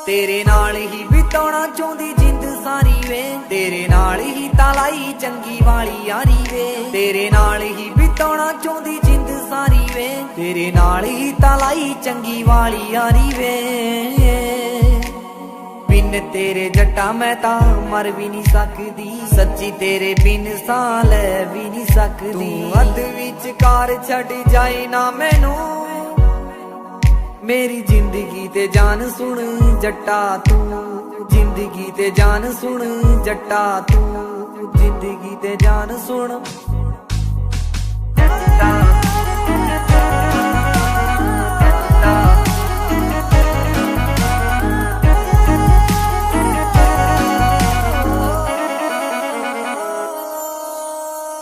ਤੇਰੇ ਨਾਲ ਹੀ ਬਿਤਾਉਣਾ ਚਾਹੁੰਦੀ ਜਿੰਦ ਸਾਰੀ ਵੇ ਤੇਰੇ ਨਾਲ ਹੀ ਤਾਂ ਲਾਈ ਚੰਗੀ ਵਾਲੀ ਯਾਰੀ ਵੇ ਤੇਰੇ ਨਾਲ ਹੀ ਬਿਤਾਉਣਾ ਚਾਹੁੰਦੀ ਜਿੰਦ ਸਾਰੀ ਵੇ ਤੇਰੇ ਨਾਲ ਹੀ ਤਾਂ ਲਾਈ ਚੰਗੀ ਵਾਲੀ ਯਾਰੀ ਵੇ ਬਿਨ ਤੇਰੇ ਜੱਟਾ ਮੈਂ ਤਾਂ ਮਰ ਵੀ ਨਹੀਂ ਸਕਦੀ ਸੱਚੀ ਤੇਰੇ ਬਿਨ ਸਾਹ ਲੈ ਵੀ ਨਹੀਂ ਸਕਦੀ ਤੂੰ ਅੱਧ ਵਿੱਚ ਕਾਰ ਛੱਡ ਜਾਏ ਨਾ ਮੈਨੂੰ ਮੇਰੀ ਜ਼ਿੰਦਗੀ ਤੇ ਜਾਨ ਸੁਣ ਜੱਟਾ ਤੂੰ ਜ਼ਿੰਦਗੀ ਤੇ ਜਾਨ ਸੁਣ ਜੱਟਾ ਤੂੰ ਜ਼ਿੰਦਗੀ ਤੇ ਜਾਨ ਸੁਣ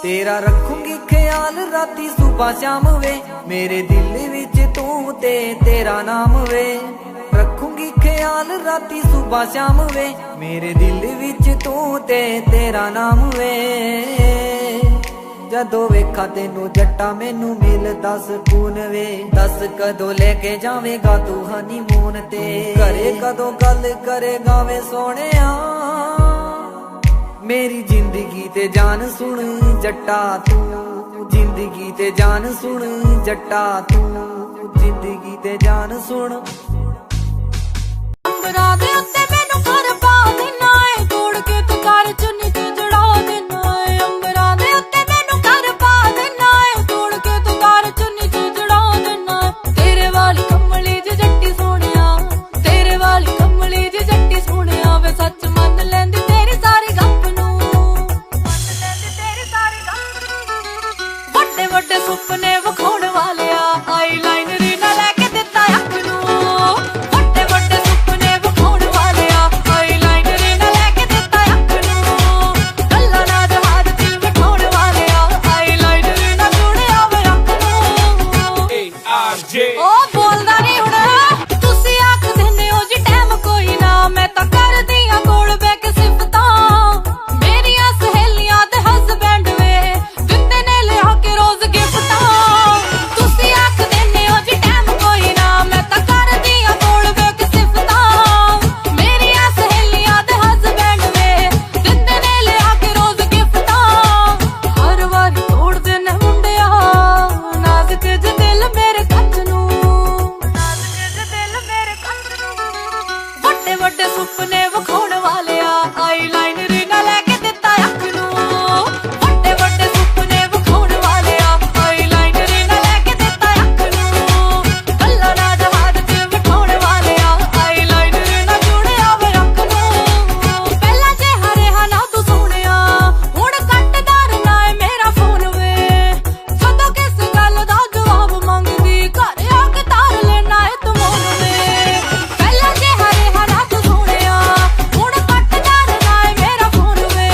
ਤੇਰਾ ਰੱਖੂੰਗੀ ਖਿਆਲ ਰਾਤੀ ਸੁਬਾ ਸ਼ਾਮ ਵੇ ਮੇਰੇ ਦਿਲ ਵਿੱਚ ਤੂੰ ਤੇ ਤੇਰਾ ਨਾਮ ਵੇ ਰੱਖੂੰਗੀ ਖਿਆਲ ਰਾਤੀ ਸੁਬਾ ਸ਼ਾਮ ਵੇ ਮੇਰੇ ਦਿਲ ਵਿੱਚ ਤੂੰ ਤੇ ਤੇਰਾ ਨਾਮ ਵੇ ਜਦੋਂ ਵੇਖਾਂ ਤੈਨੂੰ ਜੱਟਾ ਮੈਨੂੰ ਮਿਲਦਾ ਸਕੂਨ ਵੇ ਦੱਸ ਕਦੋਂ ਲੈ ਕੇ ਜਾਵੇਂਗਾ ਤੂੰ ਹਨੀਮੂਨ ਤੇ ਘਰੇ ਕਦੋਂ ਗੱਲ ਕਰੇਗਾ ਵੇ ਸੋਹਣਿਆ ਮੇਰੀ ਜ਼ਿੰਦਗੀ ਤੇ ਜਾਨ ਸੁਣ ਜੱਟਾ ਤੂੰ ਜ਼ਿੰਦਗੀ ਤੇ ਜਾਨ ਸੁਣ ਜੱਟਾ ਤੂੰ ਜ਼ਿੰਦਗੀ ਤੇ ਜਾਨ ਸੁਣ ਅੰਬਰਾਂ ਦੇ ਉੱਤੇ ਮੈਨੂੰ ਘਰ ਪਾ ਦੇਣਾ ਏ ਤੋੜ ਕੇ ਤੂੰ ਕਰ ਚੁੰਨੀ ਤੇ ਜੜਾ ਦੇਣਾ ਏ ਅੰਬਰਾਂ ਦੇ ਉੱਤੇ ਮੈਨੂੰ ਘਰ ਪਾ ਦੇਣਾ ਏ ਤੋੜ ਕੇ ਤੂੰ ਕਰ ਚੁੰਨੀ ਤੇ ਜੜਾ ਦੇਣਾ ਤੇਰੇ ਵਾਲੀ ਕੰਮਲੀ ਜੇ ਜੱਟੀ ਸੋਹਣਿਆ ਤੇਰੇ ਵਾਲੀ ਕੰਮਲੀ ਜੇ ਜੱਟੀ ਸੋਹਣਿਆ ਵੇ ਸੱਚ ਮੰਨ ਲੈਂਦੀ ਤੇਰੀ ਸਾਰੀ ਗੱਪ ਨੂੰ ਮੰਨ ਲੈਂਦੀ ਤੇਰੀ ਸਾਰੀ ਗੱਪ ਨੂੰ ਵੱਡੇ ਵੱਡੇ ਸੁਪਨੇ ਵਿਖਾਉਣ ਵਾਲਿਆ ਆਈਲਾਈਨਰ ਨਾ ਲੈ ਕੇ ਦਿੱਤਾ ਅੱਖ ਨੂੰ ਵੱਡੇ ਵੱਡੇ ਸੁਪਨੇ ਵਿਖਾਉਣ ਵਾਲਿਆ ਆਈਲਾਈਨਰ ਨਾ ਲੈ ਕੇ ਦਿੱਤਾ ਅੱਖ ਨੂੰ ਗੱਲਾਂ ਨਾ ਜਹਾਜ਼ 'ਚ ਬਿਠਾਉਣ ਵਾਲਿਆ ਆਈਲਾਈਨਰ ਨਾ ਜੁੜਿਆ ਵੇ ਅੱਖ ਨੂੰ ਉਹ ਬੋਲਦਾ ਨਹੀਂ ਹੁਣ ਤੁਸੀਂ ਆਖ ਦਿੰਦੇ ਹੋ ਜੀ ਟਾਈਮ ਕੋਈ ਨਾ ਮੈਂ ਤਾਂ ਕਰਦੀ ਆ ਕੋਲ ਬੈ ਕੇ ਸਿਫਤਾਂ ਮੇਰੀਆਂ ਸਹੇਲੀਆਂ ਤੇ ਹਸਬੈਂਡ ਵੇ ਦਿੰਦੇ ਨੇ ਲਿਆ ਕੇ ਰੋਜ਼ ਗਿਫਟਾਂ ਤੁਸੀਂ ਆਖ ਦਿੰਦੇ ਹੋ ਜੀ ਟਾਈਮ ਕੋਈ ਨਾ ਮੈਂ ਤਾਂ ਕਰਦੀ ਆ ਕੋਲ ਬੈ ਕੇ ਸਿਫਤਾਂ ਮੇਰੀਆਂ ਸਹੇਲੀਆਂ ਤੇ ਹਸਬੈਂਡ ਵੇ ਦਿੰਦੇ ਨੇ ਲਿਆ ਕੇ ਰੋਜ਼ ਗਿਫਟਾਂ ਹਰ ਵਾਰੀ ਤੋੜਦੇ ਨੇ ਮੁੰਡਿਆ ਨਾਜ਼ੁਕ ਜਿਹਾ ਦਿਲ ਮੇਰੇ ਕੱਚ ਨੂੰ ਨਾਜ਼ੁਕ ਜਿਹਾ ਦਿਲ ਮੇਰੇ ਕੱਚ ਨੂੰ ਵੱਡੇ ਵੱਡੇ ਸੁਪਨੇ ਵਿਖਾਉਣ ਵਾਲਿਆ ਆਈਲਾਈਨਰ ਨਾ ਲੈ ਕੇ ਦਿੱਤਾ ਅੱਖ ਨੂੰ ਵੱਡੇ ਵੱਡੇ ਸੁਪਨੇ ਵਿਖਾਉਣ ਵਾਲਿਆ ਆਈਲਾਈਨਰ ਨਾ ਲੈ ਕੇ ਦਿੱਤਾ ਅੱਖ ਨੂੰ ਗੱਲਾਂ ਨਾ ਜਹਾਜ਼ 'ਚ ਬਿਠਾਉਣ ਵਾਲਿਆ ਆਈਲਾਈਨਰ ਨਾ ਜੁੜਿਆ ਵੇ ਅੱਖ ਨੂੰ ਪਹਿਲਾਂ ਜੇ ਹਰਿਆ ਨਾ ਤੂੰ ਸੋਹਣਿਆ ਹੁਣ ਕੱਟਦਾਰ ਨਾ ਏ ਮੇਰਾ ਫੋਨ ਵੇ ਜਦੋਂ ਕਿਸ ਗੱਲ ਦਾ ਜਵਾਬ ਮੰਗਦੀ ਘਰ ਆ ਕੇ ਤਾਰ ਲੈਣਾ ਏ ਤੂੰ ਮੋਨ ਵੇ ਪਹਿਲਾਂ ਜੇ ਹਰਿਆ ਨਾ ਤੂੰ ਸੋਹਣਿਆ ਹੁਣ ਕੱਟਦਾਰ ਨਾ ਏ ਮੇਰਾ ਫੋਨ ਵੇ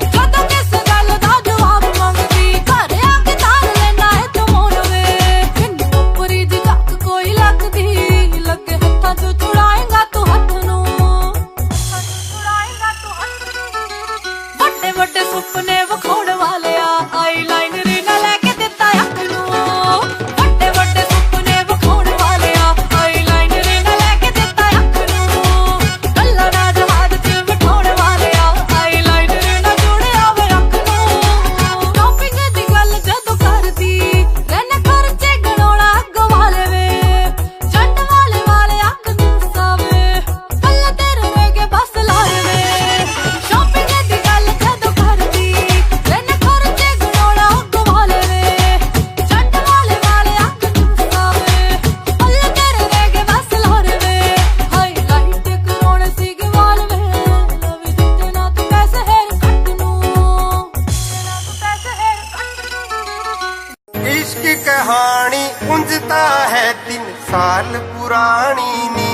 ਜਦੋਂ ਕਿਸ ਗੱਲ ਦਾ ਜਵਾਬ ਮੰਗਦੀ ਘਰ ਆ ਕੇ ਤਾਰ ਲੈਣਾ ਏ ਤੂੰ ਮੋਨ ਵੇ ਕਿੰਨੀ ਉੱਪਰੀ ਦੀ ਝੱਕ ਕੋਈ ਲੱਗਦੀ ਲੱਗੇ ਹੱਥਾਂ 'ਚ ਚੁੜਾਏਗਾ ਤੂੰ ਹੱਥ ਨੂੰ ਚੁੜਾਏਗਾ ਤੂੰ ਹੱਥ ਨੂੰ ਵੱਡੇ ਵੱਡੇ ਸੁਪਨੇ ਵਿਖਾਉਣ ਵਾਲਿਆ ਆਈਲਾਈਨਰ ਨਾ ਲੈ ਕੇ ਦਿੱਤਾ ਅੱਖ ਨੂੰ ਵੱਡੇ ਵੱਡੇ ਸੁਪਨੇ ਵਿਖਾਉਣ ਵਾਲਿਆ ਆਈਲਾਈਨਰ ਨਾ ਲੈ ਕੇ ਦਿੱਤਾ ਅੱਖ ਨੂੰ ਗੱਲਾਂ ਨਾ ਜਹਾਜ਼ 'ਚ ਬਿਠਾਉਣ ਵਾਲਿਆ ਆਈਲਾਈਨਰ ਨਾ ਜੁੜਿਆ ਵੇ ਅੱਖ ਨੂੰ ਸ਼ਾਪਿੰਗ ਦੀ ਗੱਲ ਜਦੋਂ ਕਰਦੀ ਰਹਿਣਾ ਖਰਚੇ ਗਣਾਉਣਾ ਅੱਗ ਵਾਲੇ ਵੇ ਜੱਟ ਵਾਲੇ ਅੱਖ ਨੂੰ ਸਾਵੇ ਪੱਲੇ ਤੇਰੇ ਵੇਗੇ ਬਸ ਲਾਏ ਵੇ ਸ਼ਾਪਿੰਗ ਦੀ ਗੱਲ ਜਦੋਂ ਕਰਦੀ ਰਹਿਣਾ ਖਰਚੇ ਗਣਾਉਣਾ ਅੱਗ ਵਾਲੇ ਵੇ ਜੱਟ ਵਾਲੇ ਅੱਖ ਨੂੰ ਸਾਵੇ ਪੱਲੇ ਤੇਰੇ ਵੇਗੇ ਬਸ ਲਾਏ ਵੇ ਹਾਈਲਾਈਟ ਕਰਾਉਣੇ ਸੀਗੇ ਵਾਲ ਵੇ ਲਵੀ ਦਿੱਤੇ ਨਾ ਤੂੰ ਪੈਸੇ ਹੈਰ ਕੱਟ ਨੂੰ ਨਾ ਤੂੰ ਪੈਸੇ ਹੈਰ ਕੱਟ ਨੂੰ इश्क कहानी उंजता है 3 साल पुरानी नी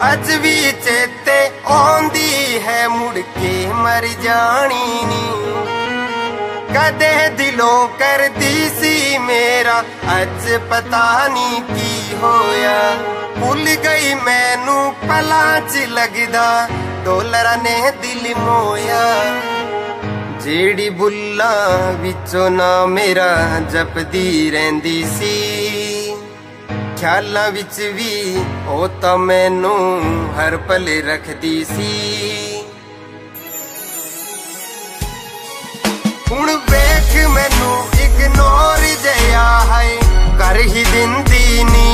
अज भी चेते आंदी है मुड़ के मर जानी नी कदे दिलों कर दी सी मेरा अज पता नहीं की होया भुल गई मैनू पलां च लगदा डोलरा ने दिल मोया जेड़ी बुल्ला विचों ना मेरा जपदी रहिंदी सी ख्यालां विच भी ओ तां मैनू हर पल रखदी सी हुण वेख मैनू इग्नोर जया है कर ही दिंदी नी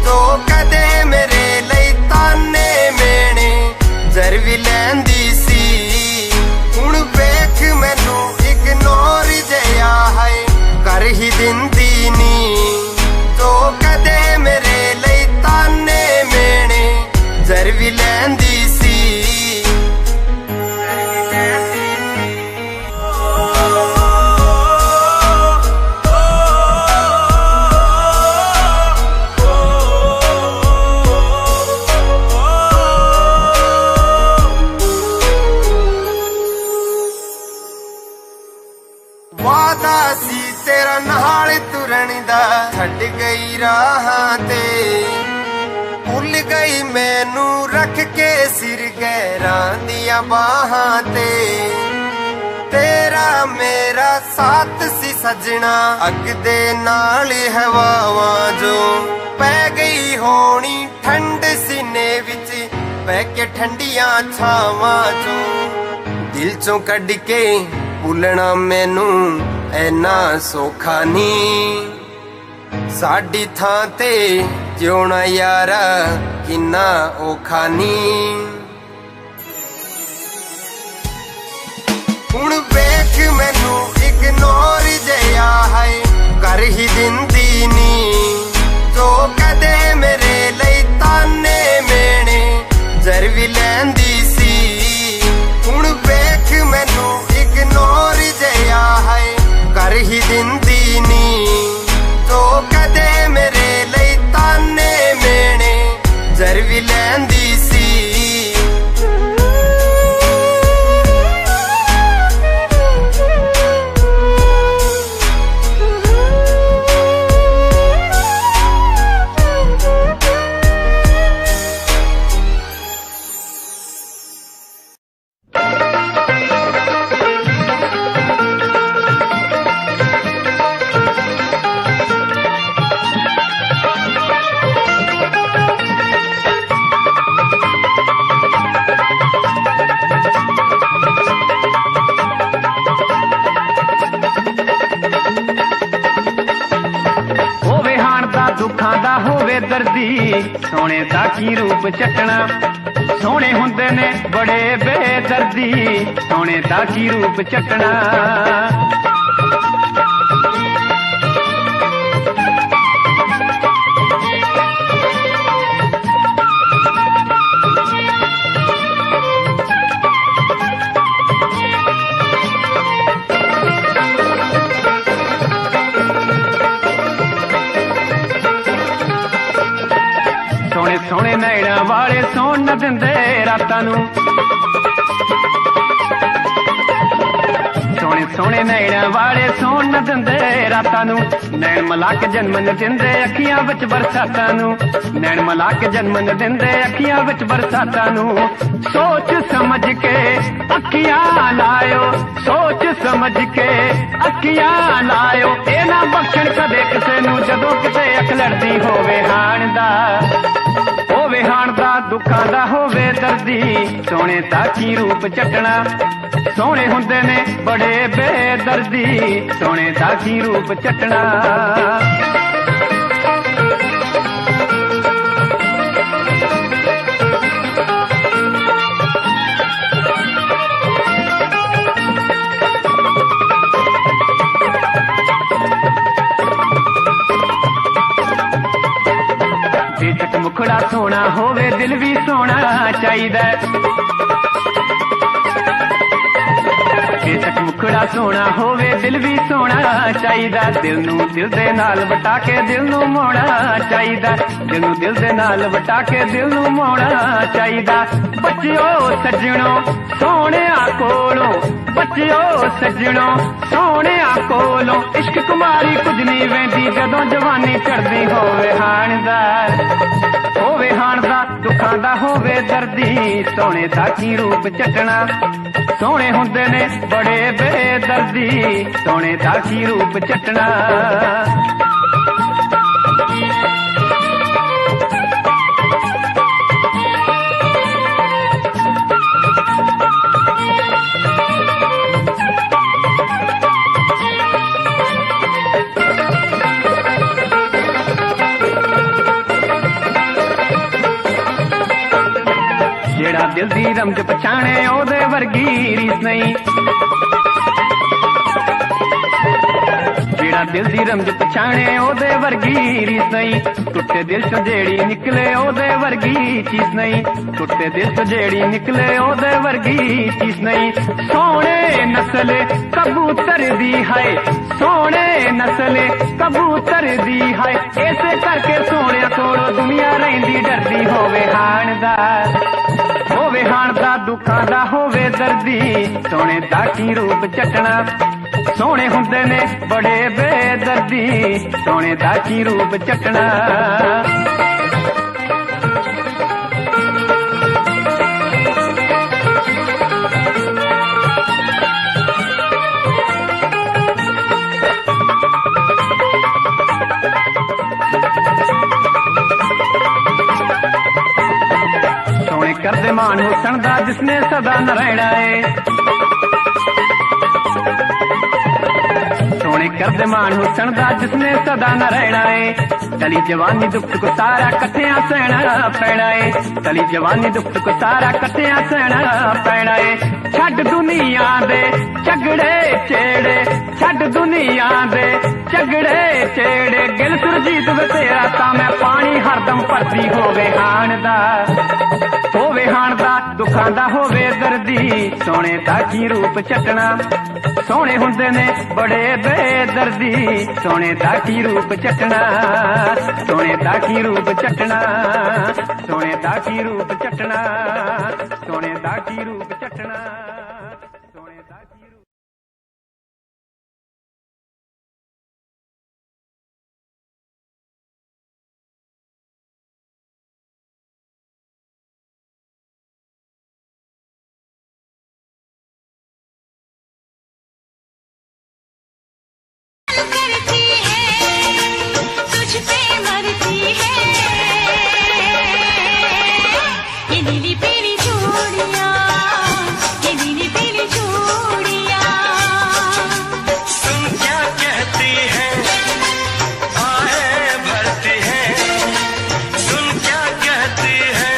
जो कदे मेरे लई ताने मेने जर भी लैंदी सी हुण वेख मैनू इग्नोर जया है कर ही दिंदी नी जो कदे मेरे लई ताने मेने जर भी लैंदी सी वादा सी तेरा नाल तुरन दा छड्ड गई राहां ते भुल गई मैनू रख के सिर गैरां दियां बाहां ते तेरा मेरा साथ सी सजना अग दे नाल हवावां जो पै गई होनी ठंड सीने विच पै के ठंडियां छावां चो दिल चों कढ के भुलना मैनू ऐना सौखा नी साडी थां ते जिउणा यारा किन्ना औखा नी हुण वेख मैनू इग्नोर जया है कर ही दिंदी नी जो कदे मेरे लई ताने मेने जर भी लैंदी सी हुण वेख मैनू इग्नोर जया है कर ही दिंदी नी जो कदे मेरे लई ताने मेने जर भी लैंदी सी सोने दा की रूप चटना सोने हुंदे ने बड़े बेदर्दी सोने दा की रूप चटना सोने नैना वाले सोन न दिंदे रातां नूं सोने नैना वाले सोन न दिंदे रातां नूं नैन मला के जन्म न दिंदे अखियां विच बरसातां नूं नैन मला के जन्म न दिंदे अखियां विच बरसातां नूं सोच समझ के अखियां लायो सोच समझ के अखियां लायो ए ना बख्शण कदे किसे नूं जदों किते अख लड़दी होवे हाण दा दुखां दा होवे दर्दी सोने दा की रूप चटना सोने हुंदे ने बड़े बेदर्दी सोने दा की रूप चटना मुखड़ा सोना होवे दिल भी सोना चाहिदा बेशक मुखड़ा सोना होवे दिल भी सोना चाहिदा दिल नू दिल दे नाल वटा के दिल नू मोड़ा चाहिदा दिल नू दिल दे नाल वटा के दिल नू मोड़ा चाहिदा बच्चियो सज्जणो सोहणिया कोलों बच्चियो सज्जणो सोहणिया कोलों इश्क कुमारी कुछ नहीं वेंदी जदों जवानी चढ़दी होवे हाणदा दुखां दा होवे दर्दी सोहणे दा की रूप चटना सोहणे हुंदे ने बड़े बेदर्दी सोहणे दा की रूप चटना जेड़ा दिल दी रमज पछाणे ओदे वर्गी रीस नहीं जेड़ा दिल दी रमज पछाणे ओदे वर्गी रीस नहीं टुटे दिल चो जेड़ी निकले ओदे वर्गी चीज नहीं टुटे दिल चो जेड़ी निकले ओदे वर्गी चीज नहीं सोहणे नस्ल कबूतर दी है सोहणे नस्ल कबूतर दी है ऐसे करके सोहणिया कोलों दुनिया रहिंदी डरदी होवे हाणदा दुखां दा होवे दर्दी सोहणे दा की रूप चटना सोहणे हुंदे ने बड़े बेदर्दी सोहणे दा की रूप चटना कर दे मान हुसन दा जिसने सदा न रहना है सोने कर दे मान हुसन दा जिसने सदा न रहना है तली जवानी दुख को सारा कट्ठियां सहना पैना है तली जवानी दुख को सारा कट्ठियां सहना पैना है छड़ दुनिया दे झगड़े छेड़े छड़ दुनिया दे झगड़े छेड़े गिल सुरजीत वे तेरा ता मैं पानी हरदम भरती होवे हाणदा दुखां दा होवे दर्दी सोहणे दा की रूप चटना सोहणे हुंदे ने बड़े बेदर्दी सोहणे दा की रूप चटना सोहणे दा की रूप चटना सोहणे दा की रूप चटना सोहणे दा की रूप चटना सोहणे दा की रूप करती है तुझ पे मरती है ये नीली पीली चूड़ियां ये नीली पीली चूड़ियां सुन क्या कहती है आहें भरती है सुन क्या कहती है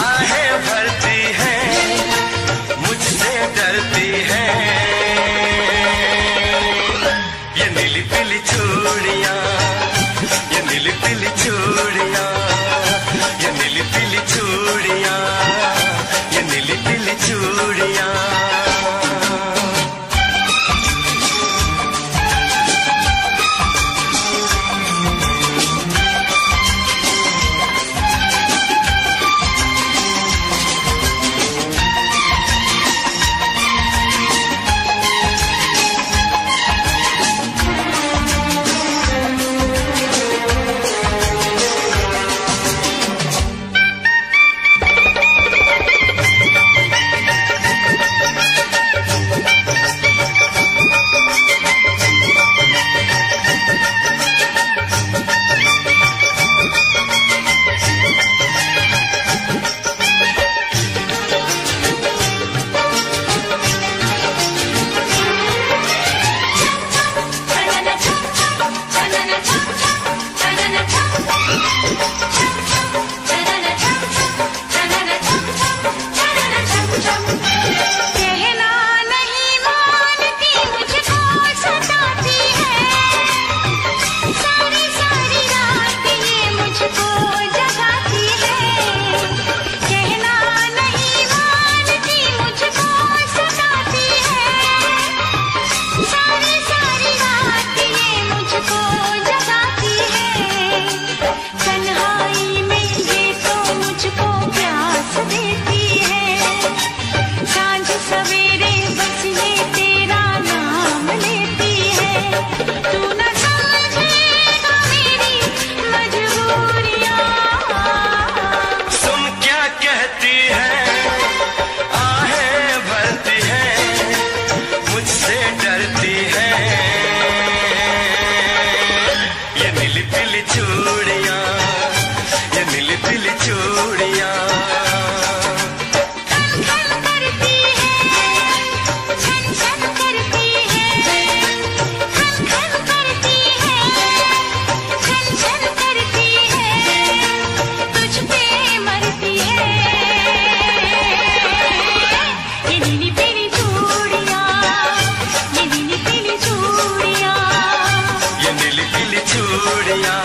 आहें भरती है मुझसे डरती है ये नीली पीली चूड़ियां ये नीली पीली चूड़ियां ये नीली पीली चूड़ियां ये नीली पीली चूड़ियां चूड़ियां,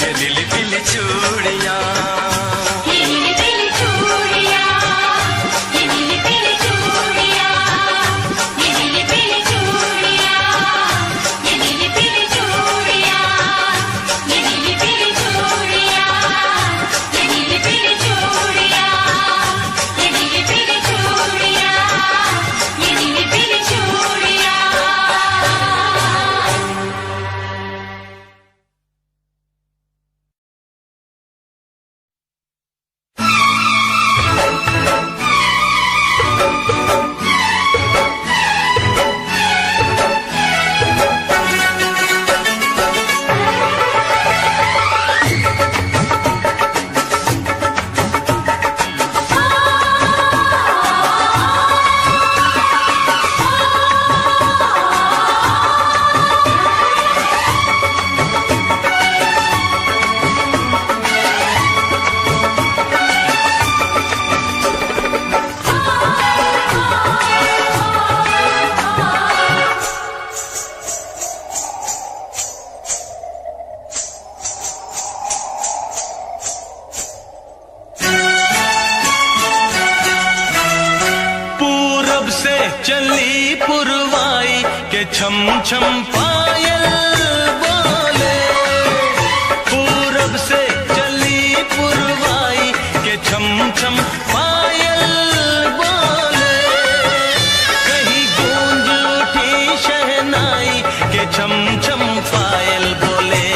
ये नीली पीली चूड़ियां, ये नीली पीली चूड़ियां, ये नीली पीली चूड़ियां, ये नीली पीली चूड़ियां, ये नीली पीली चूड़ियां, ये नीली पीली चूड़ियां, ये नीली पीली चूड़ियां, ये नीली पीली चूड़ियां, ये नीली पीली चूड़ियां। पूरब से चली पुरवाई के छम छम पायल बोले, पूरब से चली पुरवाई के छम छम पायल बोले, कहीं गूंज उठी शहनाई के छम छम पायल बोले,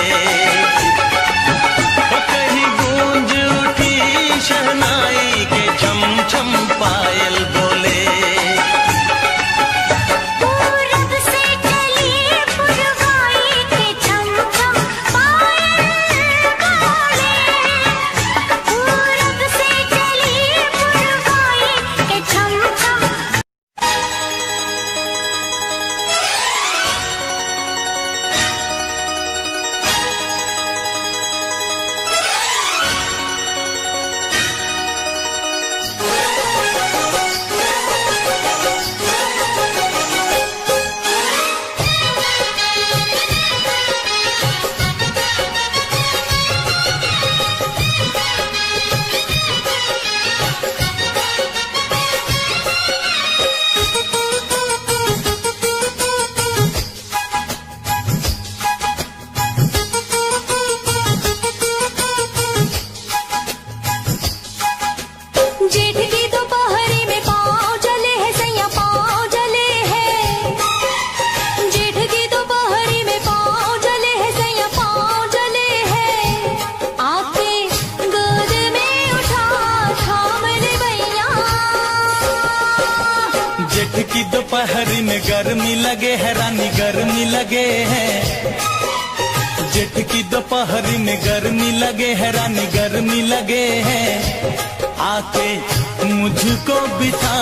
कहीं गूंज उठी शहनाई के छम छम पायल बोले। पूरब से चली पुरवाई के छम छम पायल बोले, पूरब से चली पुरवाई के छम छम। जेठ की दोपहरी में पाँव जले हैं सैया, पाँव जले हैं। जेठ की दोपहरी में पाँव जले हैं सैया, पाँव जले हैं। आके गोद में उठा थाम ले भैया। जेठ की दोपहरी में गर्मी लगे है रानी, गर्मी लगे है। जेठ की दोपहरी में गर्मी लगे है रानी, गर्मी लगे है। आके मुझको बिठा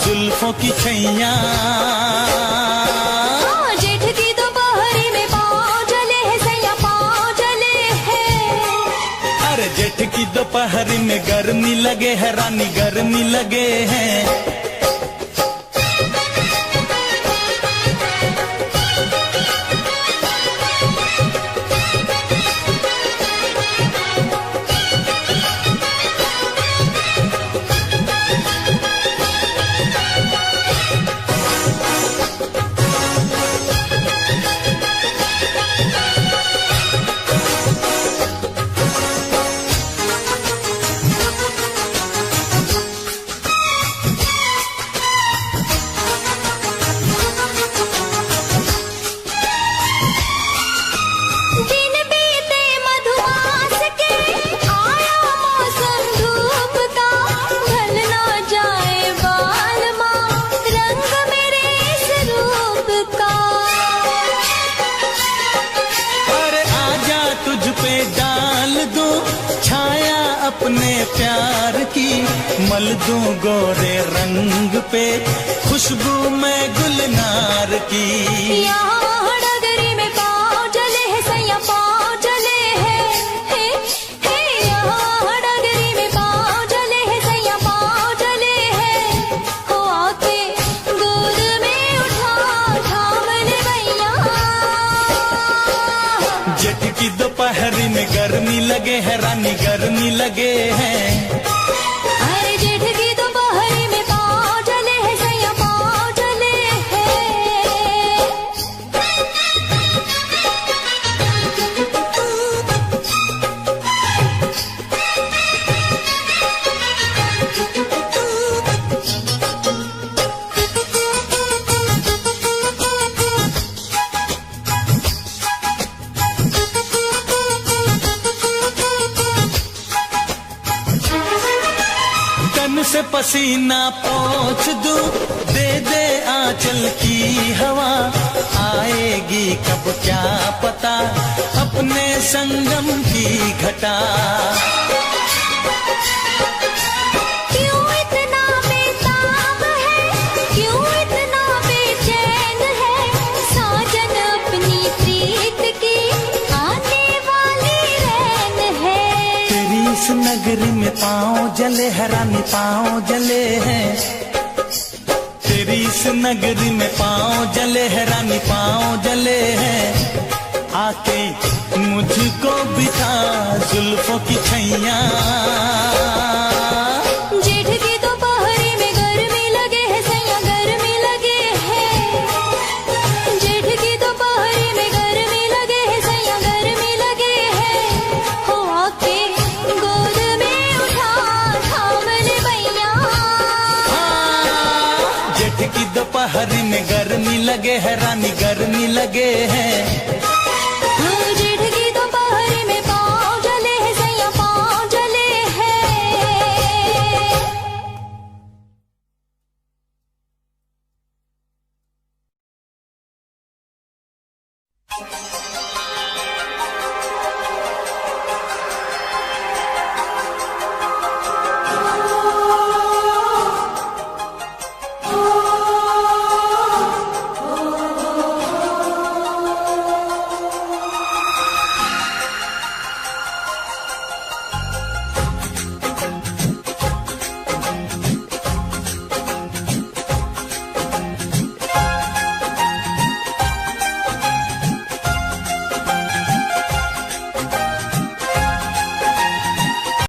जुल्फों की छैया। जेठ की दोपहरी में पाँव जले हैं सैया, पाँव जले हैं। अरे जेठ की दोपहरी में गर्मी लगे है रानी, गर्मी लगे है। दिन बीते मधुमास के, आया मौसम धूप का। ढल ना जाए बाल माँ रंग मेरे इस रूप का। अरे आजा तुझ पे डाल दूं छाया अपने प्यार की, मल दूं गोरे रंग पे खुशबू मैं गुलनार की। यहाँ डगरी में पाँव जले हैं सैया, पाँव जले हैं। हे यहाँ डगरी में पाँव जले हैं सैया, पाँव जले हैं। हो आके गोद में उठा थाम ले भैया। लगे है रानी गर्मी लगे हैं। अरे जेठ की दोपहरी में पाँव जले है सैया पाँव जले तन से पसीना पोंछ दूं, दे दे आंचल की हवा, आएगी कब क्या पता अपने संगम की घटा। क्यों इतना बेताब है, क्यों इतना बेचैन है, साजन अपनी प्रीत की आने वाली रैन है। तेरी इस नगरी में पाँव जले है रानी पाँव जले हैं। तेरी इस नगरी में पाँव जले है रानी पाँव जले हैं। आके मुझको बिठा जुल्फों की छैया। जेठ की दोपहरी में गर्मी लगे है सैया गर्मी लगे है। जेठ की दोपहरी में गर्मी लगे है सैया गर्मी लगे है। हो आके गोद में उठा थाम ले भैया। जेठ की दोपहरी में गर्मी लगे है रानी गर्मी लगे हैं। जेठ की दोपहरी में पाँव जले है सैया पाँव जले है।